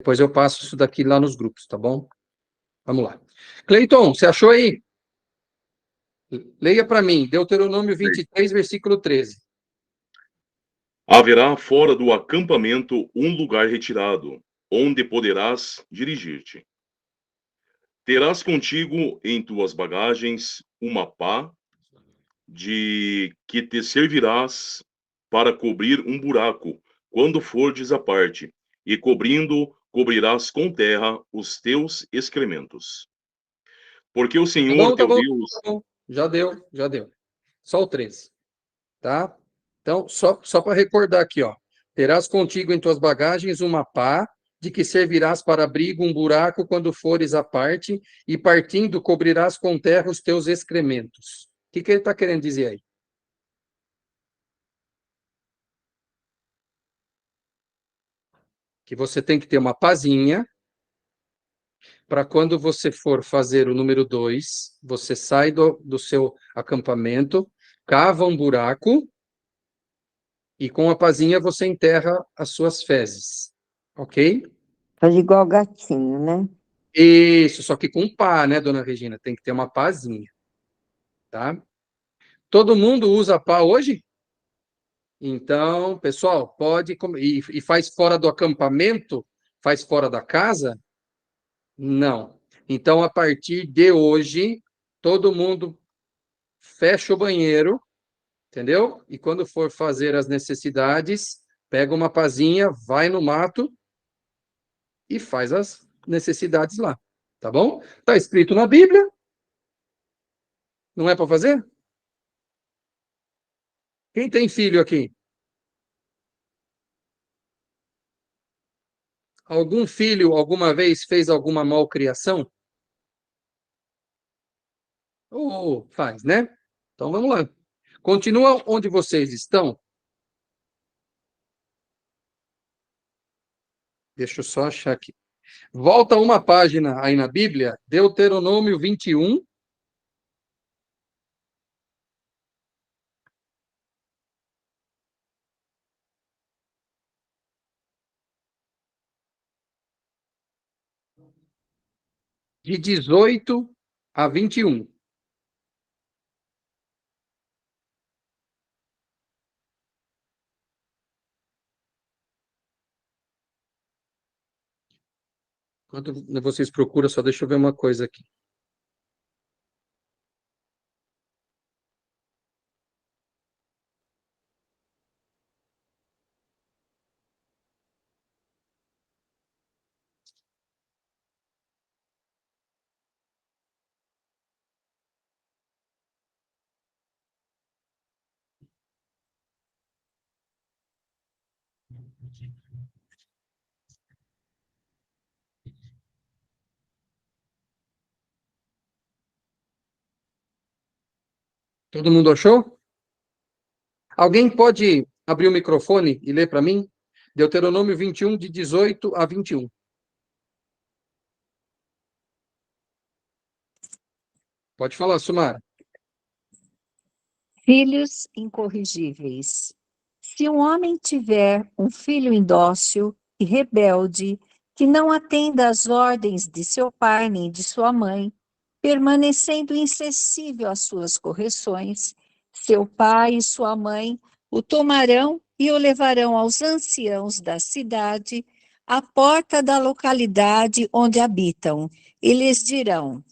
Depois eu passo isso daqui lá nos grupos, tá bom? Vamos lá. Cleiton, você achou aí? Leia para mim, Deuteronômio 23, versículo 13. Haverá fora do acampamento um lugar retirado, onde poderás dirigir-te. Terás contigo em tuas bagagens uma pá de que te servirás para cobrir um buraco quando fordes à parte, e cobrindo, cobrirás com terra os teus excrementos. Porque o Tá Senhor bom, tá teu bom, Deus... tá bom. Já deu, já deu. Só o 13, tá? Então, só para recordar aqui, ó. Terás contigo em tuas bagagens uma pá, de que servirás para abrigo um buraco quando fores à parte, e partindo cobrirás com terra os teus excrementos. O que ele está querendo dizer aí? Que você tem que ter uma pazinha, para quando você for fazer o número 2, você sai do seu acampamento, cava um buraco, e com a pazinha você enterra as suas fezes, ok? Faz igual gatinho, né? Isso, só que com pá, né, dona Regina? Tem que ter uma pazinha, tá? Todo mundo usa pá hoje? Então, pessoal, pode... E faz fora do acampamento? Faz fora da casa? Não. Então, a partir de hoje, todo mundo fecha o banheiro, entendeu? E quando for fazer as necessidades, pega uma pazinha, vai no mato e faz as necessidades lá, tá bom? Tá escrito na Bíblia, não é para fazer? Quem tem filho aqui? Algum filho alguma vez fez alguma malcriação? Ou faz, né? Então vamos lá. Continua onde vocês estão. Deixa eu só achar aqui. Volta uma página aí na Bíblia, Deuteronômio 21. De 18 a 21. Enquanto vocês procuram, só deixa eu ver uma coisa aqui. Todo mundo achou? Alguém pode abrir o microfone e ler para mim? Deuteronômio 21, de 18 a 21. Pode falar, Sumara. Filhos incorrigíveis. Se um homem tiver um filho indócil e rebelde, que não atenda às ordens de seu pai nem de sua mãe, permanecendo insensível às suas correções, seu pai e sua mãe o tomarão e o levarão aos anciãos da cidade, à porta da localidade onde habitam, e lhes dirão: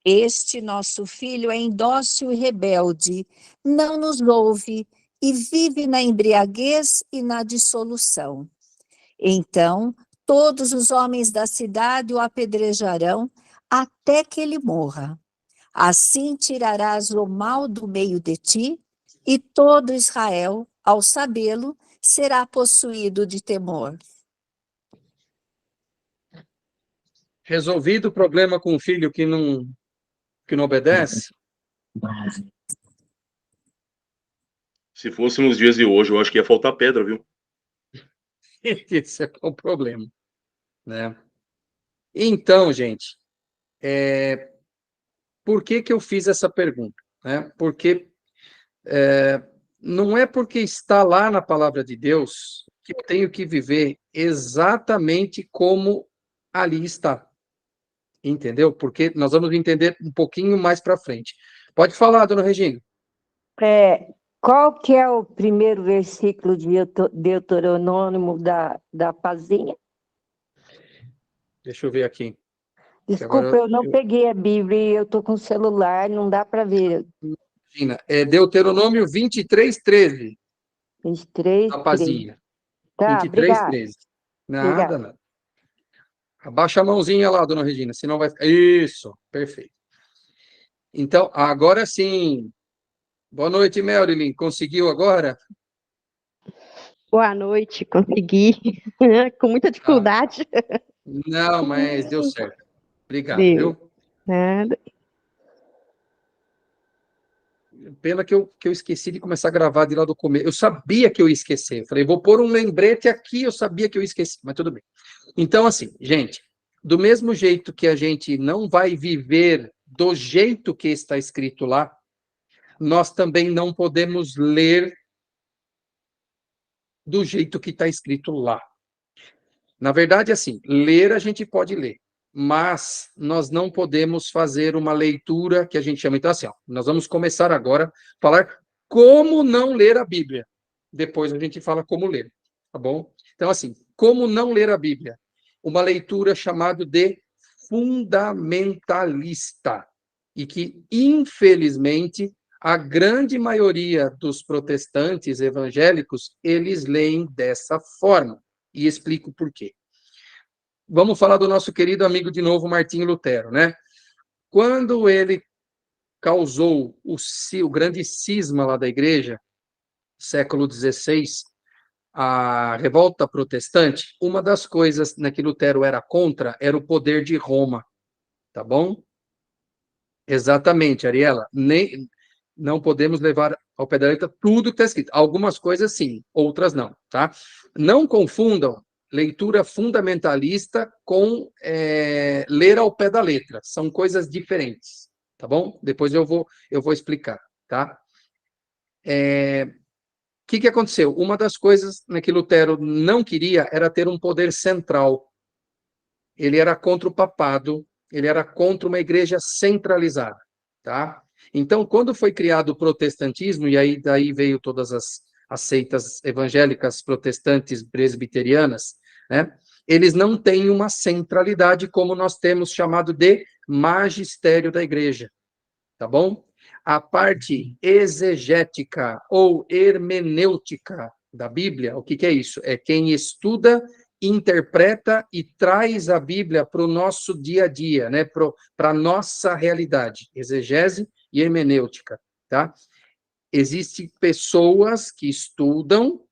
este nosso filho é indócil e rebelde, não nos ouve e vive na embriaguez e na dissolução. Então, todos os homens da cidade o apedrejarão até que ele morra. Assim tirarás o mal do meio de ti, e todo Israel, ao sabê-lo, será possuído de temor. Resolvido o problema com o filho que não obedece? Se fosse nos dias de hoje, eu acho que ia faltar pedra, viu? Esse é o problema, né? Então, gente, por que eu fiz essa pergunta? Né? Porque não é porque está lá na palavra de Deus que eu tenho que viver exatamente como ali está. Entendeu? Porque nós vamos entender um pouquinho mais para frente. Pode falar, dona Regina. Qual que é o primeiro versículo de Deuteronômio da pazinha? Deixa eu ver aqui. Desculpa, eu não peguei a Bíblia e eu estou com o celular, não dá para ver. Regina, é Deuteronômio 23:13. 23, A pazinha. Tá, 23, obrigada. 13. Nada, Obrigada. nada. Abaixa a mãozinha lá, dona Regina, senão vai ficar. Isso, perfeito. Então, agora sim. Boa noite, Melrilin. Conseguiu agora? Boa noite, consegui. Com muita dificuldade. Não, mas deu certo. Obrigado, Deu. viu? Nada. Pena que eu esqueci de começar a gravar de lá do começo. Eu sabia que eu ia esquecer. Falei, vou pôr um lembrete aqui, eu sabia que eu esqueci, mas tudo bem. Então, assim, gente, do mesmo jeito que a gente não vai viver do jeito que está escrito lá, nós também não podemos ler do jeito que está escrito lá. Na verdade, assim, ler a gente pode ler, mas nós não podemos fazer uma leitura que a gente chama. Então, assim, ó, nós vamos começar agora a falar como não ler a Bíblia. Depois a gente fala como ler, tá bom? Então, assim, como não ler a Bíblia? Uma leitura chamada de fundamentalista, e que, infelizmente, a grande maioria dos protestantes evangélicos, eles leem dessa forma. E explico por quê. Vamos falar do nosso querido amigo de novo, Martinho Lutero, né? Quando ele causou o grande cisma lá da igreja, século XVI, a revolta protestante, uma das coisas que Lutero era contra era o poder de Roma, tá bom? Exatamente, Ariela. Não podemos levar ao pé da letra tudo que está escrito. Algumas coisas sim, outras não, tá? Não confundam leitura fundamentalista com ler ao pé da letra. São coisas diferentes, tá bom? Depois eu vou explicar, tá? O que aconteceu? Uma das coisas que Lutero não queria era ter um poder central. Ele era contra o papado, ele era contra uma igreja centralizada, tá? Então, quando foi criado o protestantismo, e aí daí veio todas as seitas evangélicas protestantes presbiterianas, né? Eles não têm uma centralidade como nós temos chamado de magistério da igreja, tá bom? A parte exegética ou hermenêutica da Bíblia, o que é isso? É quem estuda, interpreta e traz a Bíblia para o nosso dia a dia, né? Para a nossa realidade, exegese e hermenêutica, tá? Existem pessoas que estudam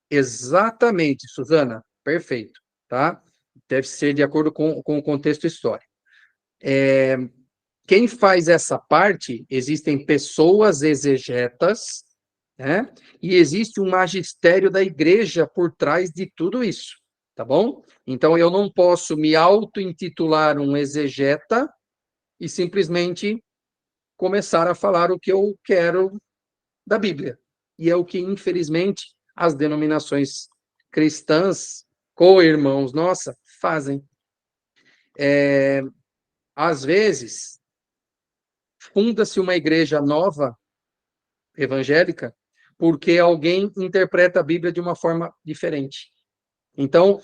exatamente, Suzana, perfeito, tá? Deve ser de acordo com o contexto histórico. Quem faz essa parte, existem pessoas exegetas, né? E existe um magistério da igreja por trás de tudo isso, tá bom? Então, eu não posso me auto-intitular um exegeta e simplesmente começar a falar o que eu quero da Bíblia. E é o que, infelizmente, as denominações cristãs, co-irmãos, nossa, fazem. Às vezes, funda-se uma igreja nova, evangélica, porque alguém interpreta a Bíblia de uma forma diferente. Então,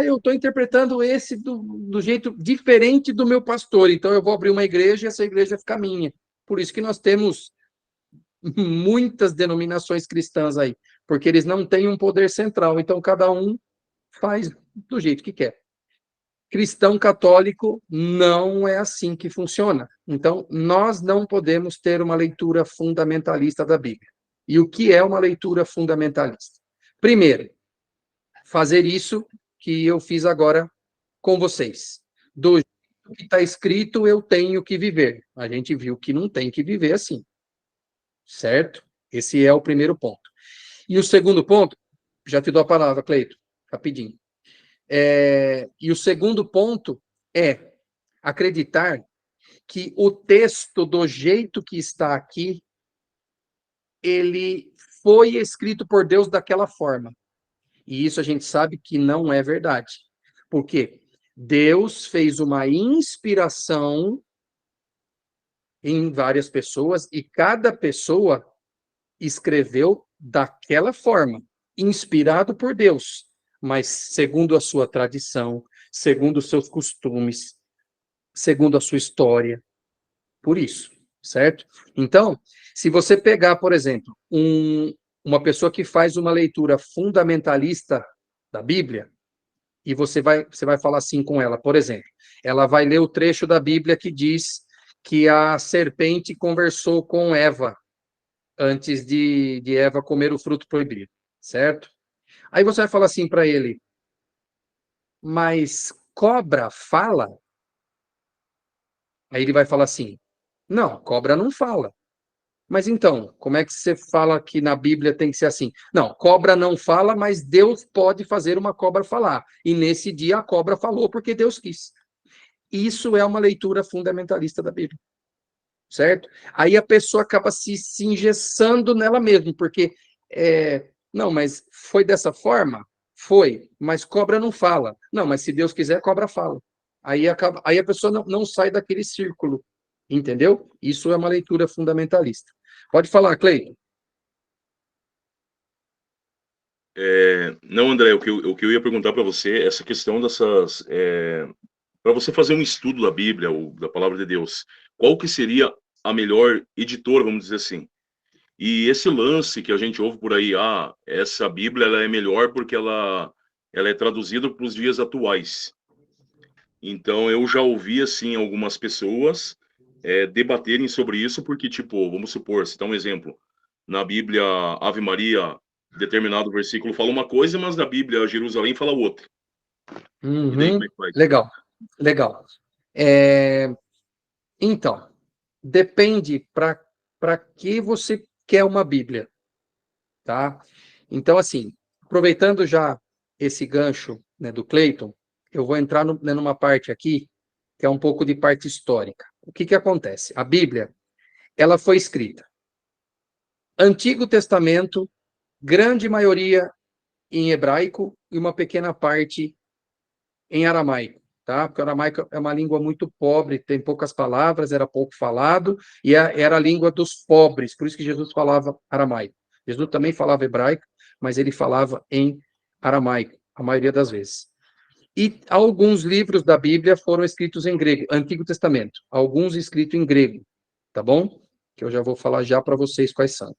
eu estou interpretando esse do jeito diferente do meu pastor, então eu vou abrir uma igreja e essa igreja fica minha. Por isso que nós temos muitas denominações cristãs aí, porque eles não têm um poder central, então cada um faz do jeito que quer. Cristão católico não é assim que funciona. Então, nós não podemos ter uma leitura fundamentalista da Bíblia. E o que é uma leitura fundamentalista? Primeiro, fazer isso que eu fiz agora com vocês. Do jeito que está escrito, eu tenho que viver. A gente viu que não tem que viver assim. Certo? Esse é o primeiro ponto. E o segundo ponto, já te dou a palavra, Cleito, rapidinho. E o segundo ponto é acreditar que o texto, do jeito que está aqui, ele foi escrito por Deus daquela forma. E isso a gente sabe que não é verdade. Porque Deus fez uma inspiração em várias pessoas e cada pessoa escreveu daquela forma, inspirado por Deus, mas segundo a sua tradição, segundo os seus costumes, segundo a sua história. Por isso, certo? Então, se você pegar, por exemplo, uma pessoa que faz uma leitura fundamentalista da Bíblia, e você vai falar assim com ela, por exemplo, ela vai ler o trecho da Bíblia que diz que a serpente conversou com Eva antes de Eva comer o fruto proibido, certo? Aí você vai falar assim para ele, mas cobra fala? Aí ele vai falar assim, não, cobra não fala. Mas então, como é que você fala que na Bíblia tem que ser assim? Não, cobra não fala, mas Deus pode fazer uma cobra falar. E nesse dia a cobra falou porque Deus quis. Isso é uma leitura fundamentalista da Bíblia, certo? Aí a pessoa acaba se engessando nela mesma, porque, não, mas foi dessa forma? Foi, mas cobra não fala. Não, mas se Deus quiser, cobra fala. Aí a pessoa não sai daquele círculo, entendeu? Isso é uma leitura fundamentalista. Pode falar, Cleiton. Não, André, o que eu ia perguntar para você, essa questão dessas... para você fazer um estudo da Bíblia, ou da Palavra de Deus, qual que seria a melhor editora, vamos dizer assim? E esse lance que a gente ouve por aí, essa Bíblia ela é melhor porque ela é traduzida para os dias atuais. Então, eu já ouvi, assim, algumas pessoas debaterem sobre isso, porque, tipo, vamos supor, se dá um exemplo, na Bíblia, Ave Maria, determinado versículo fala uma coisa, mas na Bíblia, Jerusalém fala outra. E daí, como é que faz? Legal, legal. Então, depende para que você quer uma Bíblia, tá? Então, assim, aproveitando já esse gancho, né, do Cleiton, eu vou entrar numa parte aqui, que é um pouco de parte histórica. O que acontece? A Bíblia, ela foi escrita Antigo Testamento, grande maioria em hebraico e uma pequena parte em aramaico, tá? Porque o aramaico é uma língua muito pobre, tem poucas palavras, era pouco falado, e era a língua dos pobres, por isso que Jesus falava aramaico. Jesus também falava hebraico, mas ele falava em aramaico, a maioria das vezes. E alguns livros da Bíblia foram escritos em grego, Antigo Testamento, alguns escritos em grego, tá bom? Que eu já vou falar já para vocês quais são.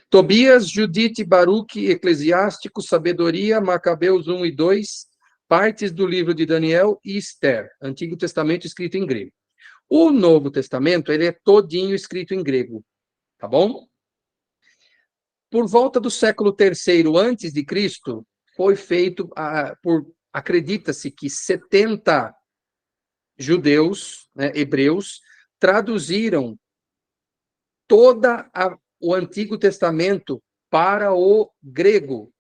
Tobias, Judite, Baruque, Eclesiástico, Sabedoria, Macabeus 1 e 2, partes do livro de Daniel e Esther, Antigo Testamento escrito em grego. O Novo Testamento, ele é todinho escrito em grego, tá bom? Por volta do século III antes de Cristo, foi feito acredita-se que 70 judeus, né, hebreus, traduziram toda o Antigo Testamento para o grego.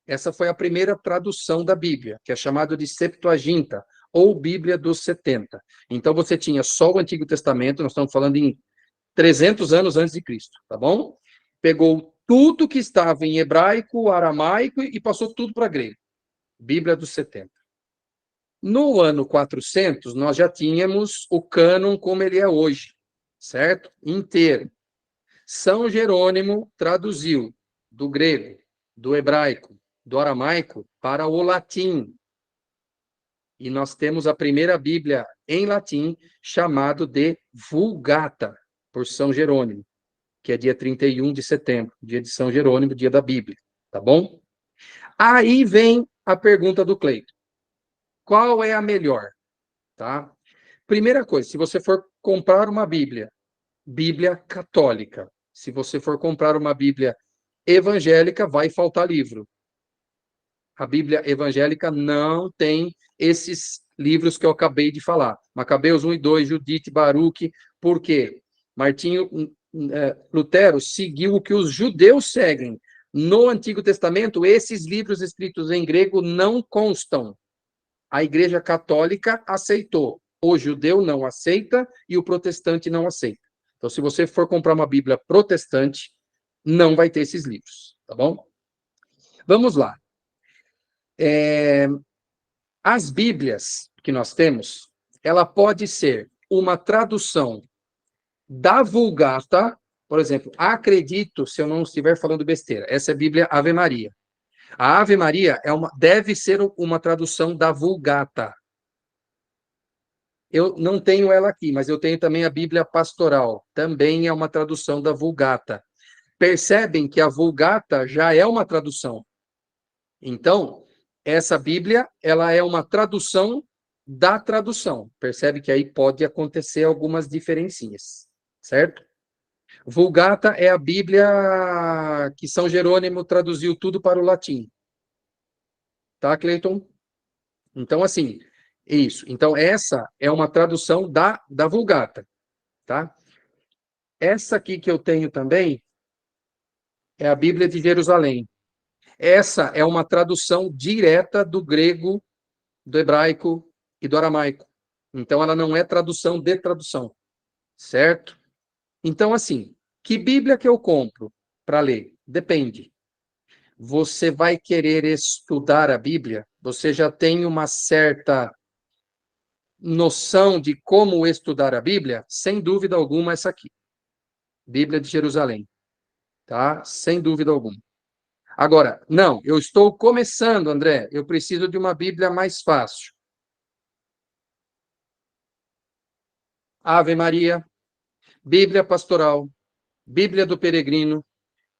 Essa foi a primeira tradução da Bíblia, que é chamada de Septuaginta, ou Bíblia dos 70. Então, você tinha só o Antigo Testamento, nós estamos falando em 300 anos antes de Cristo, tá bom? Pegou tudo que estava em hebraico, aramaico e passou tudo para grego. Bíblia dos 70. No ano 400, nós já tínhamos o cânon como ele é hoje, certo? Inteiro. São Jerônimo traduziu do grego, do hebraico, do aramaico para o latim. E nós temos a primeira Bíblia em latim, chamado de Vulgata, por São Jerônimo, que é dia 31 de setembro, dia de São Jerônimo, dia da Bíblia, tá bom? Aí vem a pergunta do Cleiton. Qual é a melhor? Tá? Primeira coisa, se você for comprar uma Bíblia, Bíblia católica, se você for comprar uma Bíblia evangélica, vai faltar livro. A Bíblia evangélica não tem esses livros que eu acabei de falar. Macabeus 1 e 2, Judite, Baruque. Por quê? Lutero seguiu o que os judeus seguem. No Antigo Testamento, esses livros escritos em grego não constam. A Igreja Católica aceitou. O judeu não aceita e o protestante não aceita. Então, se você for comprar uma Bíblia protestante, não vai ter esses livros, tá bom? Vamos lá. As Bíblias que nós temos, ela pode ser uma tradução da Vulgata, por exemplo, acredito, se eu não estiver falando besteira, essa é a Bíblia Ave Maria. A Ave Maria deve ser uma tradução da Vulgata. Eu não tenho ela aqui, mas eu tenho também a Bíblia Pastoral, também é uma tradução da Vulgata. Percebem que a Vulgata já é uma tradução. Então, essa Bíblia, ela é uma tradução da tradução. Percebe que aí pode acontecer algumas diferencinhas, certo? Vulgata é a Bíblia que São Jerônimo traduziu tudo para o latim. Tá, Cleiton? Então, assim, isso. Então, essa é uma tradução da Vulgata, tá? Essa aqui que eu tenho também é a Bíblia de Jerusalém. Essa é uma tradução direta do grego, do hebraico e do aramaico. Então, ela não é tradução de tradução, certo? Então, assim, que Bíblia que eu compro para ler? Depende. Você vai querer estudar a Bíblia? Você já tem uma certa noção de como estudar a Bíblia? Sem dúvida alguma, essa aqui. Bíblia de Jerusalém. Tá? Sem dúvida alguma. Agora, não, eu estou começando, André. Eu preciso de uma Bíblia mais fácil. Ave Maria, Bíblia Pastoral, Bíblia do Peregrino,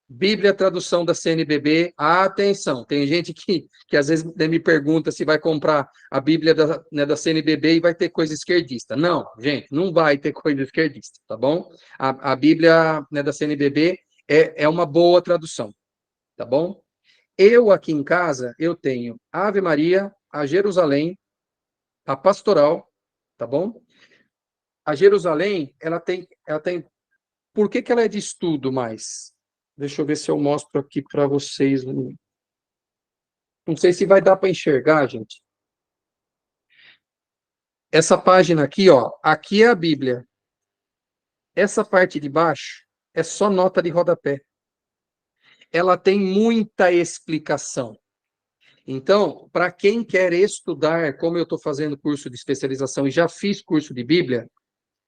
Bíblia tradução da CNBB. Atenção, tem gente que às vezes me pergunta se vai comprar a Bíblia da CNBB e vai ter coisa esquerdista. Não, gente, não vai ter coisa esquerdista, tá bom? A Bíblia, né, da CNBB é uma boa tradução, tá bom? Eu aqui em casa, eu tenho a Ave Maria, a Jerusalém, a Pastoral, tá bom? A Jerusalém, ela tem... Por que ela é de estudo mais? Deixa eu ver se eu mostro aqui para vocês. Não sei se vai dar para enxergar, gente. Essa página aqui, ó, aqui é a Bíblia. Essa parte de baixo é só nota de rodapé. Ela tem muita explicação. Então, para quem quer estudar, como eu estou fazendo curso de especialização e já fiz curso de Bíblia,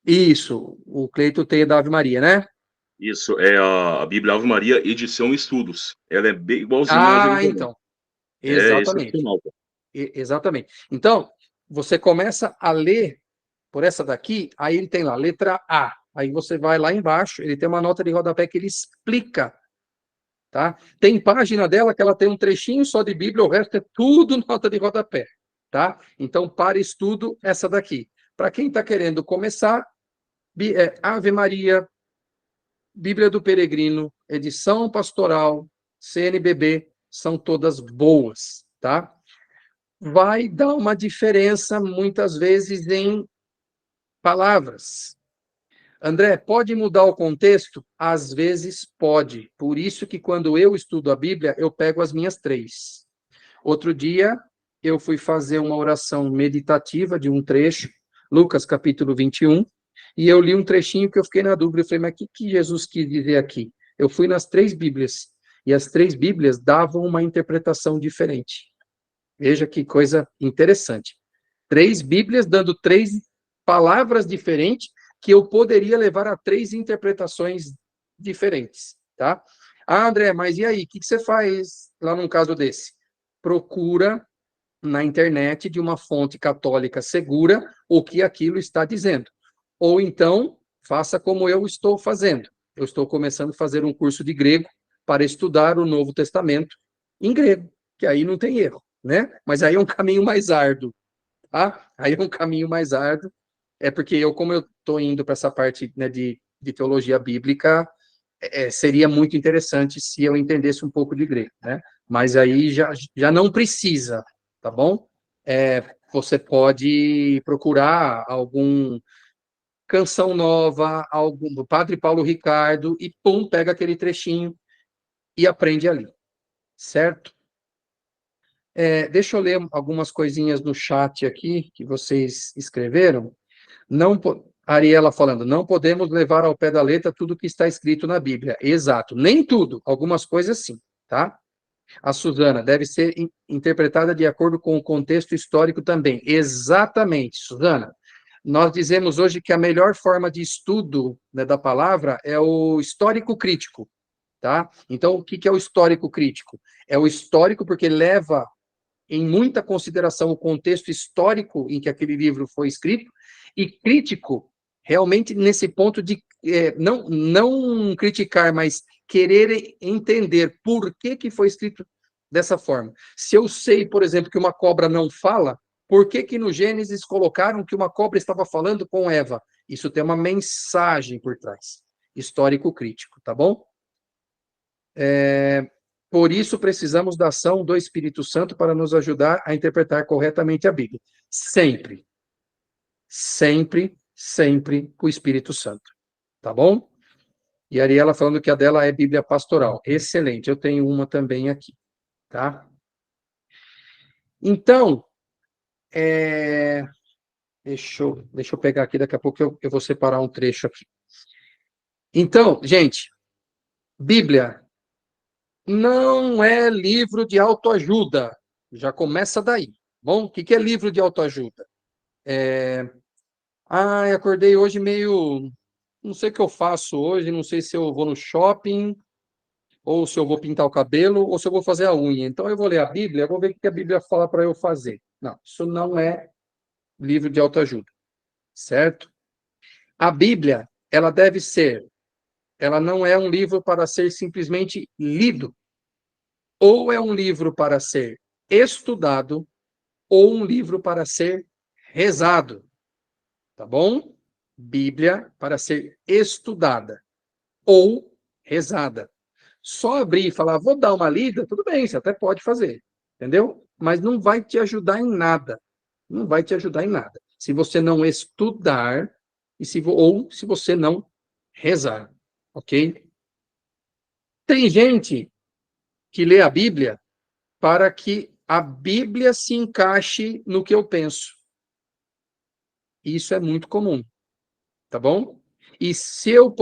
isso, o Cleito tem da Ave Maria, né? Isso, é a Bíblia Ave Maria, edição Estudos. Ela é bem igualzinha à Jerusalém. Então. É Exatamente. excepcional. Exatamente. Então, você começa a ler por essa daqui, aí ele tem lá, letra A. Aí você vai lá embaixo, ele tem uma nota de rodapé que ele explica, tá? Tem página dela que ela tem um trechinho só de Bíblia, o resto é tudo nota de rodapé, tá? Então, para estudo, essa daqui. Para quem está querendo começar, Ave Maria, Bíblia do Peregrino, edição pastoral, CNBB, são todas boas, tá? Vai dar uma diferença, muitas vezes, em palavras. André, pode mudar o contexto? Às vezes pode. Por isso que quando eu estudo a Bíblia, eu pego as minhas 3. Outro dia, eu fui fazer uma oração meditativa de um trecho, Lucas capítulo 21, e eu li um trechinho que eu fiquei na dúvida. Eu falei, mas o que Jesus quis dizer aqui? Eu fui nas 3 Bíblias, e as 3 Bíblias davam uma interpretação diferente. Veja que coisa interessante. 3 Bíblias dando 3 palavras diferentes que eu poderia levar a 3 interpretações diferentes, tá? Ah, André, mas e aí? O que você faz lá num caso desse? Procura na internet de uma fonte católica segura o que aquilo está dizendo. Ou então, faça como eu estou fazendo. Eu estou começando a fazer um curso de grego para estudar o Novo Testamento em grego, que aí não tem erro, né? Mas aí é um caminho mais árduo, tá? Aí é um caminho mais árduo, porque eu, como eu estou indo para essa parte, né, de teologia bíblica, seria muito interessante se eu entendesse um pouco de grego, né? Mas aí já não precisa, tá bom? Você pode procurar algum Canção Nova, algum Padre Paulo Ricardo, e pum, pega aquele trechinho e aprende ali, certo? Deixa eu ler algumas coisinhas no chat aqui que vocês escreveram. Ariela falando, não podemos levar ao pé da letra tudo que está escrito na Bíblia. Exato, nem tudo, algumas coisas sim, tá? A Suzana, deve ser interpretada de acordo com o contexto histórico também. Exatamente, Suzana. Nós dizemos hoje que a melhor forma de estudo, né, da palavra é o histórico crítico, tá? Então, o que que é o histórico crítico? É o histórico porque leva em muita consideração o contexto histórico em que aquele livro foi escrito, e crítico, realmente, nesse ponto de não criticar, mas querer entender por que que foi escrito dessa forma. Se eu sei, por exemplo, que uma cobra não fala, por que que no Gênesis colocaram que uma cobra estava falando com Eva? Isso tem uma mensagem por trás. Histórico crítico, tá bom? Por isso, precisamos da ação do Espírito Santo para nos ajudar a interpretar corretamente a Bíblia. Sempre. Sempre, sempre o Espírito Santo. Tá bom? E a Ariela falando que a dela é Bíblia Pastoral. Excelente. Eu tenho uma também aqui. Tá? Então, deixa eu pegar aqui, daqui a pouco eu vou separar um trecho aqui. Então, gente, Bíblia não é livro de autoajuda. Já começa daí. Bom, o que é livro de autoajuda? Acordei hoje meio... Não sei o que eu faço hoje, não sei se eu vou no shopping, ou se eu vou pintar o cabelo, ou se eu vou fazer a unha. Então, eu vou ler a Bíblia, eu vou ver o que a Bíblia fala para eu fazer. Não, isso não é livro de autoajuda, certo? A Bíblia, ela não é um livro para ser simplesmente lido, ou é um livro para ser estudado, ou um livro para ser rezado, tá bom? Bíblia para ser estudada ou rezada. Só abrir e falar, vou dar uma lida, tudo bem, você até pode fazer, entendeu? Mas não vai te ajudar em nada. Não vai te ajudar em nada. Se você não estudar ou se você não rezar, ok? Tem gente que lê a Bíblia para que a Bíblia se encaixe no que eu penso. Isso é muito comum, tá bom? E se eu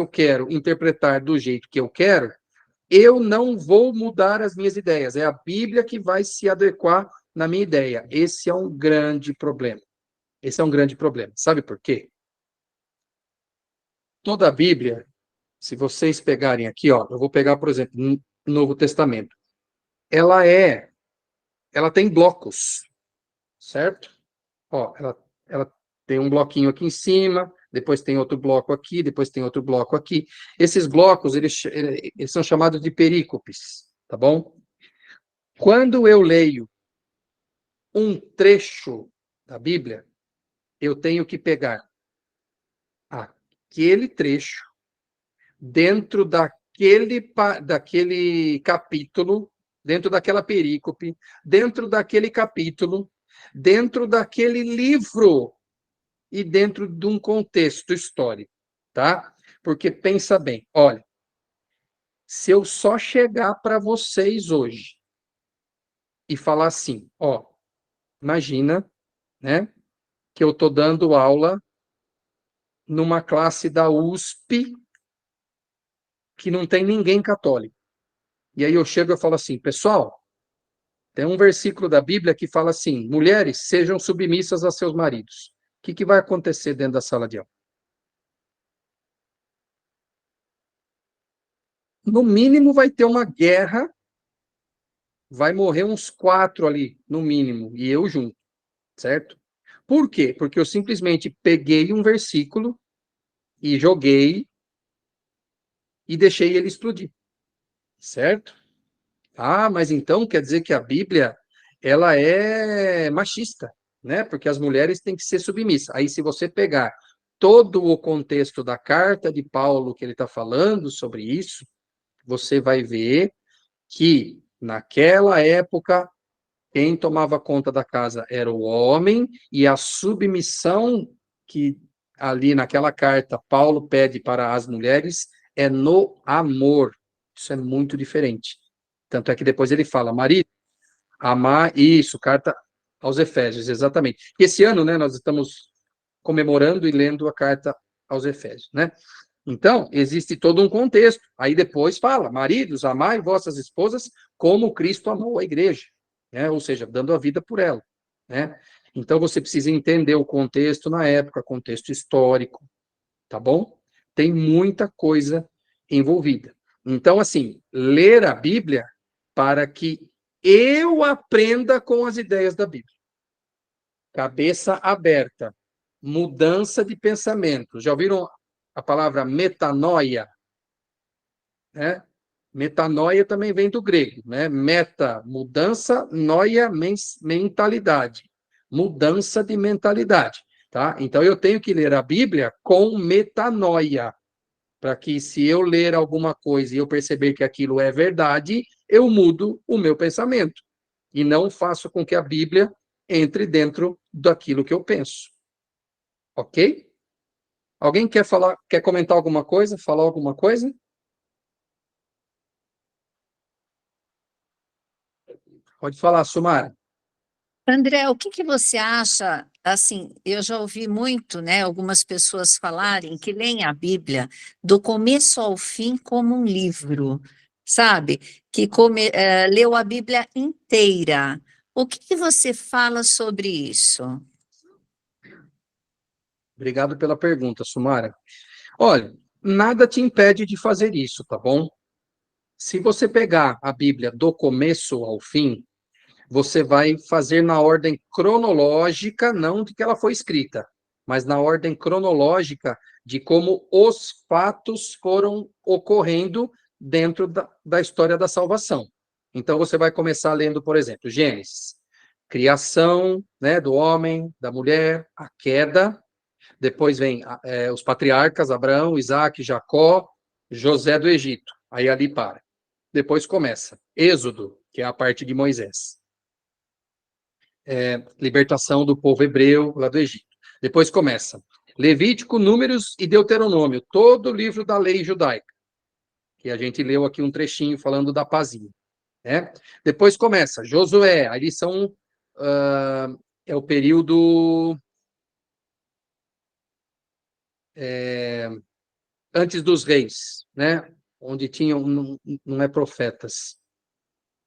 quero interpretar do jeito que eu quero, eu não vou mudar as minhas ideias. É a Bíblia que vai se adequar na minha ideia. Esse é um grande problema. Esse é um grande problema. Sabe por quê? Toda a Bíblia, se vocês pegarem aqui, ó, eu vou pegar, por exemplo, no Novo Testamento. Ela tem blocos, certo? Ó, ela tem um bloquinho aqui em cima, depois tem outro bloco aqui, depois tem outro bloco aqui. Esses blocos, eles são chamados de perícopes, tá bom? Quando eu leio um trecho da Bíblia, eu tenho que pegar aquele trecho dentro daquele capítulo, dentro daquela perícope, dentro daquele capítulo, dentro daquele livro e dentro de um contexto histórico, tá? Porque pensa bem, olha, se eu só chegar para vocês hoje e falar assim, ó, imagina, né, que eu estou dando aula numa classe da USP que não tem ninguém católico. E aí eu chego e falo assim, pessoal, tem um versículo da Bíblia que fala assim, mulheres, sejam submissas a seus maridos. O que vai acontecer dentro da sala de aula? No mínimo vai ter uma guerra, vai morrer uns 4 ali, no mínimo, e eu junto, certo? Por quê? Porque eu simplesmente peguei um versículo e joguei e deixei ele explodir, certo? Mas então quer dizer que a Bíblia, ela é machista, né? Porque as mulheres têm que ser submissas. Aí, se você pegar todo o contexto da carta de Paulo que ele está falando sobre isso, você vai ver que, naquela época, quem tomava conta da casa era o homem, e a submissão que ali naquela carta Paulo pede para as mulheres é no amor. Isso é muito diferente. Tanto é que depois ele fala, marido, amar, isso, carta aos Efésios, exatamente. Esse ano, né, nós estamos comemorando e lendo a carta aos Efésios, né? Então, existe todo um contexto. Aí depois fala, maridos, amai vossas esposas como Cristo amou a igreja, né? Ou seja, dando a vida por ela, né? Então, você precisa entender o contexto na época, contexto histórico, tá bom? Tem muita coisa envolvida. Então, assim, ler a Bíblia para que eu aprenda com as ideias da Bíblia. Cabeça aberta, mudança de pensamento. Já ouviram a palavra metanoia? Né? Metanoia também vem do grego, né? Meta, mudança, noia, mentalidade. Mudança de mentalidade, tá? Então eu tenho que ler a Bíblia com metanoia, para que se eu ler alguma coisa e eu perceber que aquilo é verdade, eu mudo o meu pensamento e não faço com que a Bíblia entre dentro daquilo que eu penso. OK? Alguém quer falar, quer comentar alguma coisa, falar alguma coisa? Pode falar, Sumara. André, o que que você acha? Assim, eu já ouvi muito, né, algumas pessoas falarem que leem a Bíblia do começo ao fim como um livro, sabe? Que leu a Bíblia inteira. O que que você fala sobre isso? Obrigado pela pergunta, Sumara. Olha, nada te impede de fazer isso, tá bom? Se você pegar a Bíblia do começo ao fim, você vai fazer na ordem cronológica, não de que ela foi escrita, mas na ordem cronológica de como os fatos foram ocorrendo dentro da história da salvação. Então, você vai começar lendo, por exemplo, Gênesis, criação, né, do homem, da mulher, a queda, depois vem os patriarcas, Abraão, Isaac, Jacó, José do Egito. Aí ali para. Depois começa Êxodo, que é a parte de Moisés. Libertação do povo hebreu lá do Egito. Depois começa Levítico, Números e Deuteronômio, todo o livro da lei judaica, que a gente leu aqui um trechinho falando da pazinha. Né? Depois começa Josué, aí são é o período antes dos reis, né? Onde tinham, não é profetas,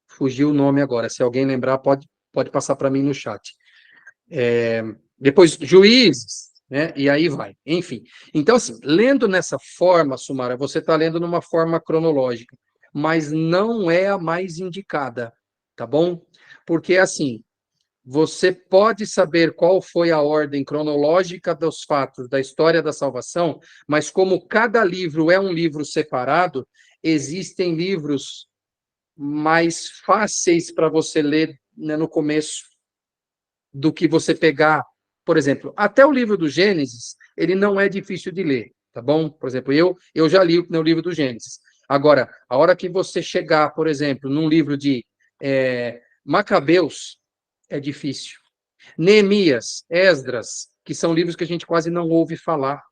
fugiu o nome agora, se alguém lembrar pode passar para mim no chat. Depois juízes, né? E aí vai, enfim. Então, assim, lendo nessa forma, Sumara, você está lendo numa forma cronológica, mas não é a mais indicada, tá bom? Porque, assim, você pode saber qual foi a ordem cronológica dos fatos da história da salvação, mas como cada livro é um livro separado, existem livros mais fáceis para você ler, né, no começo do que você pegar, por exemplo, até o livro do Gênesis, ele não é difícil de ler, tá bom? Por exemplo, eu já li o livro do Gênesis. Agora, a hora que você chegar, por exemplo, num livro de Macabeus, é difícil. Neemias, Esdras, que são livros que a gente quase não ouve falar,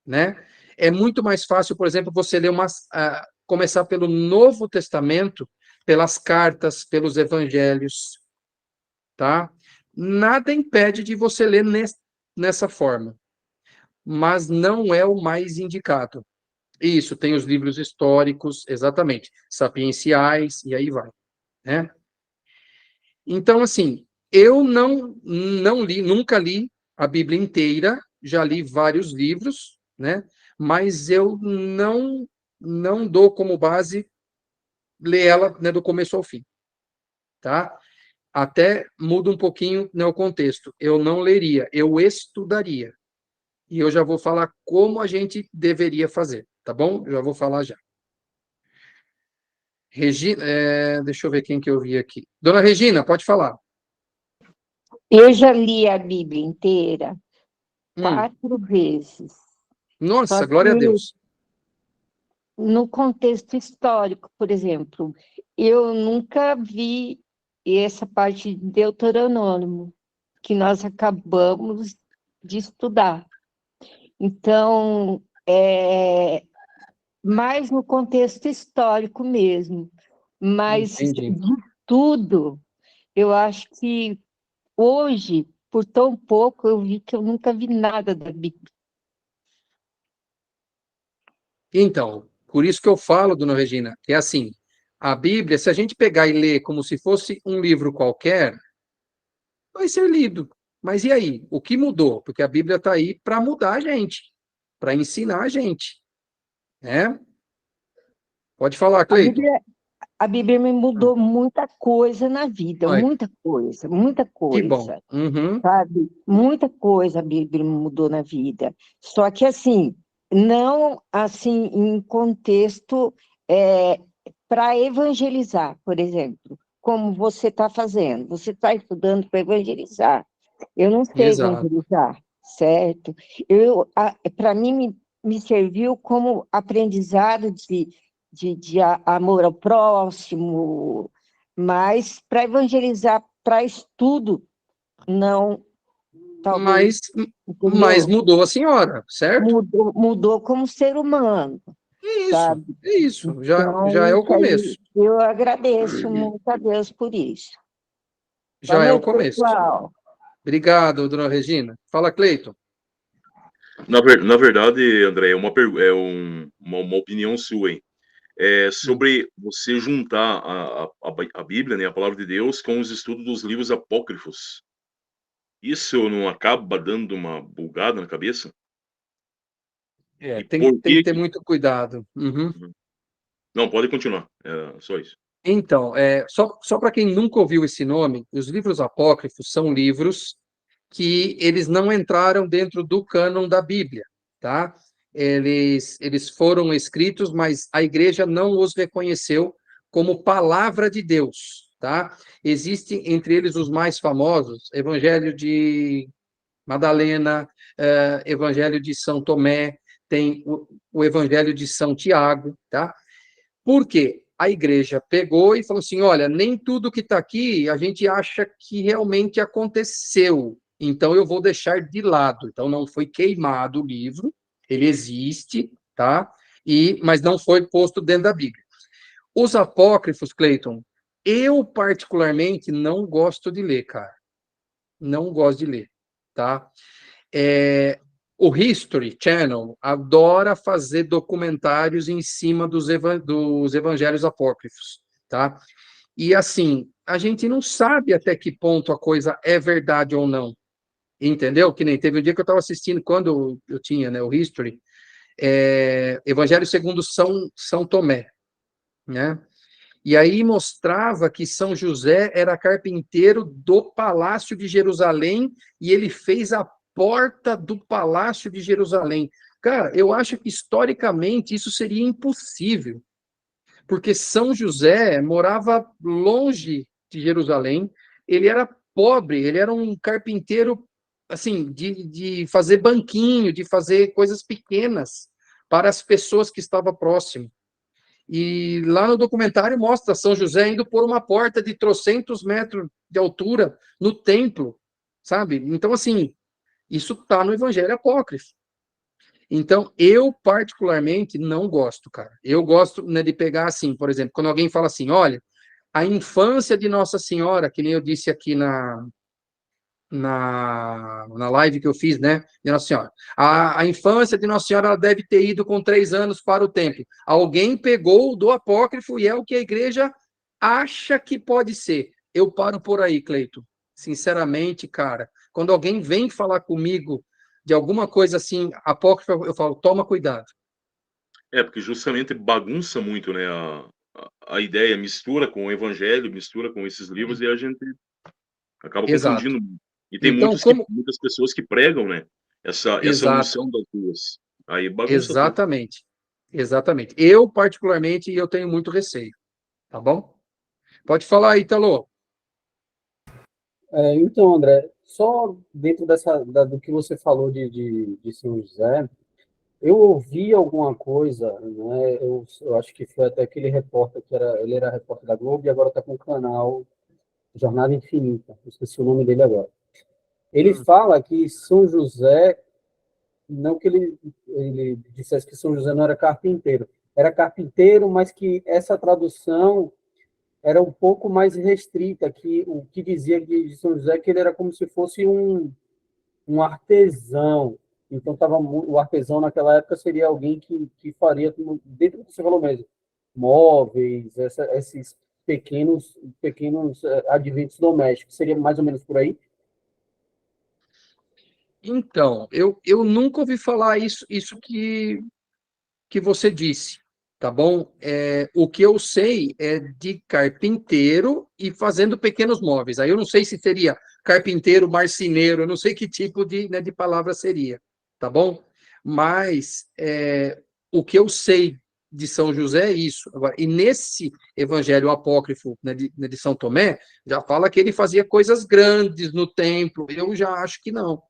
né? É muito mais fácil, por exemplo, você ler começar pelo Novo Testamento, pelas cartas, pelos evangelhos, tá? Nada impede de você ler nessa forma, mas não é o mais indicado. Isso, tem os livros históricos, exatamente, sapienciais, e aí vai, né? Então, assim, eu não li, nunca li a Bíblia inteira, já li vários livros, né? Mas eu não dou como base ler ela, né, do começo ao fim, tá? Até muda um pouquinho, né, o contexto. Eu não leria, eu estudaria. E eu já vou falar como a gente deveria fazer, tá bom? Eu já vou falar já. Regina, deixa eu ver quem que eu vi aqui. Dona Regina, pode falar. Eu já li a Bíblia inteira Hum, 4 vezes. Só nossa, glória a que Deus. no contexto histórico, por exemplo, eu nunca vi essa parte de Deuteronômio, que nós acabamos de estudar. Então, mais no contexto histórico mesmo. Mas Entendi. de tudo, eu acho que hoje, por tão pouco, eu vi que eu nunca vi nada da Bíblia. Então, por isso que eu falo, dona Regina, que é assim, a Bíblia, se a gente pegar e ler como se fosse um livro qualquer, vai ser lido. Mas e aí? O que mudou? Porque a Bíblia está aí para mudar a gente, para ensinar a gente, né? Pode falar, A Cleiton. Bíblia, a Bíblia me mudou muita coisa na vida, Ai, muita que bom. coisa, Uhum. sabe? Muita coisa a Bíblia me mudou na vida. Só que assim, não assim em contexto para evangelizar, por exemplo, como você está fazendo. Você está estudando para evangelizar. Eu não sei Exato. evangelizar, certo? Para mim, me serviu como aprendizado de amor ao próximo, mas para evangelizar, para estudo, não, talvez, Mas entendeu? mudou a senhora, certo? Mudou como ser humano, sabe? É isso, já Então, é o isso começo. aí, eu agradeço muito a Deus por isso. Boa Já é o noite, começo. pessoal. Obrigado, dona Regina. Fala, Cleiton. Na verdade, André, é uma opinião sua, hein? É Hum. sobre você juntar a Bíblia, né, a palavra de Deus, com os estudos dos livros apócrifos. Isso não acaba dando uma bugada na cabeça? É, E tem, por tem que que ter muito cuidado. Uhum. Uhum. Não, pode continuar. É só isso. Então, só para quem nunca ouviu esse nome, os livros apócrifos são livros que eles não entraram dentro do cânon da Bíblia, tá? Eles foram escritos, mas a igreja não os reconheceu como palavra de Deus, tá? Existem entre eles os mais famosos, Evangelho de Madalena, Evangelho de São Tomé, tem o Evangelho de São Tiago, tá? Por quê? A igreja pegou e falou assim: olha, nem tudo que está aqui a gente acha que realmente aconteceu, então eu vou deixar de lado. Então não foi queimado o livro, ele existe, tá? Mas não foi posto dentro da Bíblia. Os apócrifos, Cleiton, eu particularmente não gosto de ler, cara. Não gosto de ler, tá? O History Channel adora fazer documentários em cima dos evangelhos apócrifos, tá? E assim, a gente não sabe até que ponto a coisa é verdade ou não, entendeu? Que nem teve um dia que eu estava assistindo, quando eu tinha, né, o History, Evangelho segundo São Tomé, né? E aí mostrava que São José era carpinteiro do Palácio de Jerusalém e ele fez a porta do Palácio de Jerusalém. Cara, eu acho que historicamente isso seria impossível, porque São José morava longe de Jerusalém, ele era pobre, ele era um carpinteiro assim de fazer banquinho, de fazer coisas pequenas para as pessoas que estavam próximas. E lá no documentário mostra São José indo por uma porta de trocentos metros de altura no templo, sabe? Então, assim, isso está no Evangelho Apócrifo. Então, eu particularmente não gosto, cara. Eu gosto, né, de pegar assim, por exemplo, quando alguém fala assim, olha, a infância de Nossa Senhora, que nem eu disse aqui na live que eu fiz, né, de Nossa Senhora. A infância de Nossa Senhora ela deve ter ido com 3 anos para o templo. Alguém pegou do apócrifo e é o que a igreja acha que pode ser. Eu paro por aí, Cleito. Sinceramente, cara, quando alguém vem falar comigo de alguma coisa assim, apócrifa, eu falo, toma cuidado. É, porque justamente bagunça muito, né, a ideia, mistura com o evangelho, mistura com esses livros e a gente acaba Exato. confundindo. E tem Então, como. muitas pessoas que pregam, né, essa Exato. unção das duas. Aí bagunça tudo. Exatamente. Exatamente. Eu, particularmente, eu tenho muito receio. Tá bom? Pode falar, Ítalo. Então, André, só dentro do que você falou de São José, eu ouvi alguma coisa, né? Eu acho que foi até aquele repórter ele era repórter da Globo e agora está com o canal Jornada Infinita, esqueci o nome dele agora. Ele Hum. fala que São José, não que ele dissesse que São José não era carpinteiro, mas que essa tradução era um pouco mais restrita, que o que dizia de São José que ele era como se fosse um artesão, Então, o artesão naquela época seria alguém que faria, dentro do que você falou mesmo, móveis, esses pequenos adventos domésticos. Seria mais ou menos por aí? Então, eu nunca ouvi falar isso que você disse, tá bom? O que eu sei é de carpinteiro e fazendo pequenos móveis. Aí eu não sei se seria carpinteiro, marceneiro, eu não sei que tipo de palavra seria, tá bom? Mas o que eu sei de São José é isso. Agora, e nesse evangelho apócrifo, né, de São Tomé, já fala que ele fazia coisas grandes no templo. Eu já acho que não.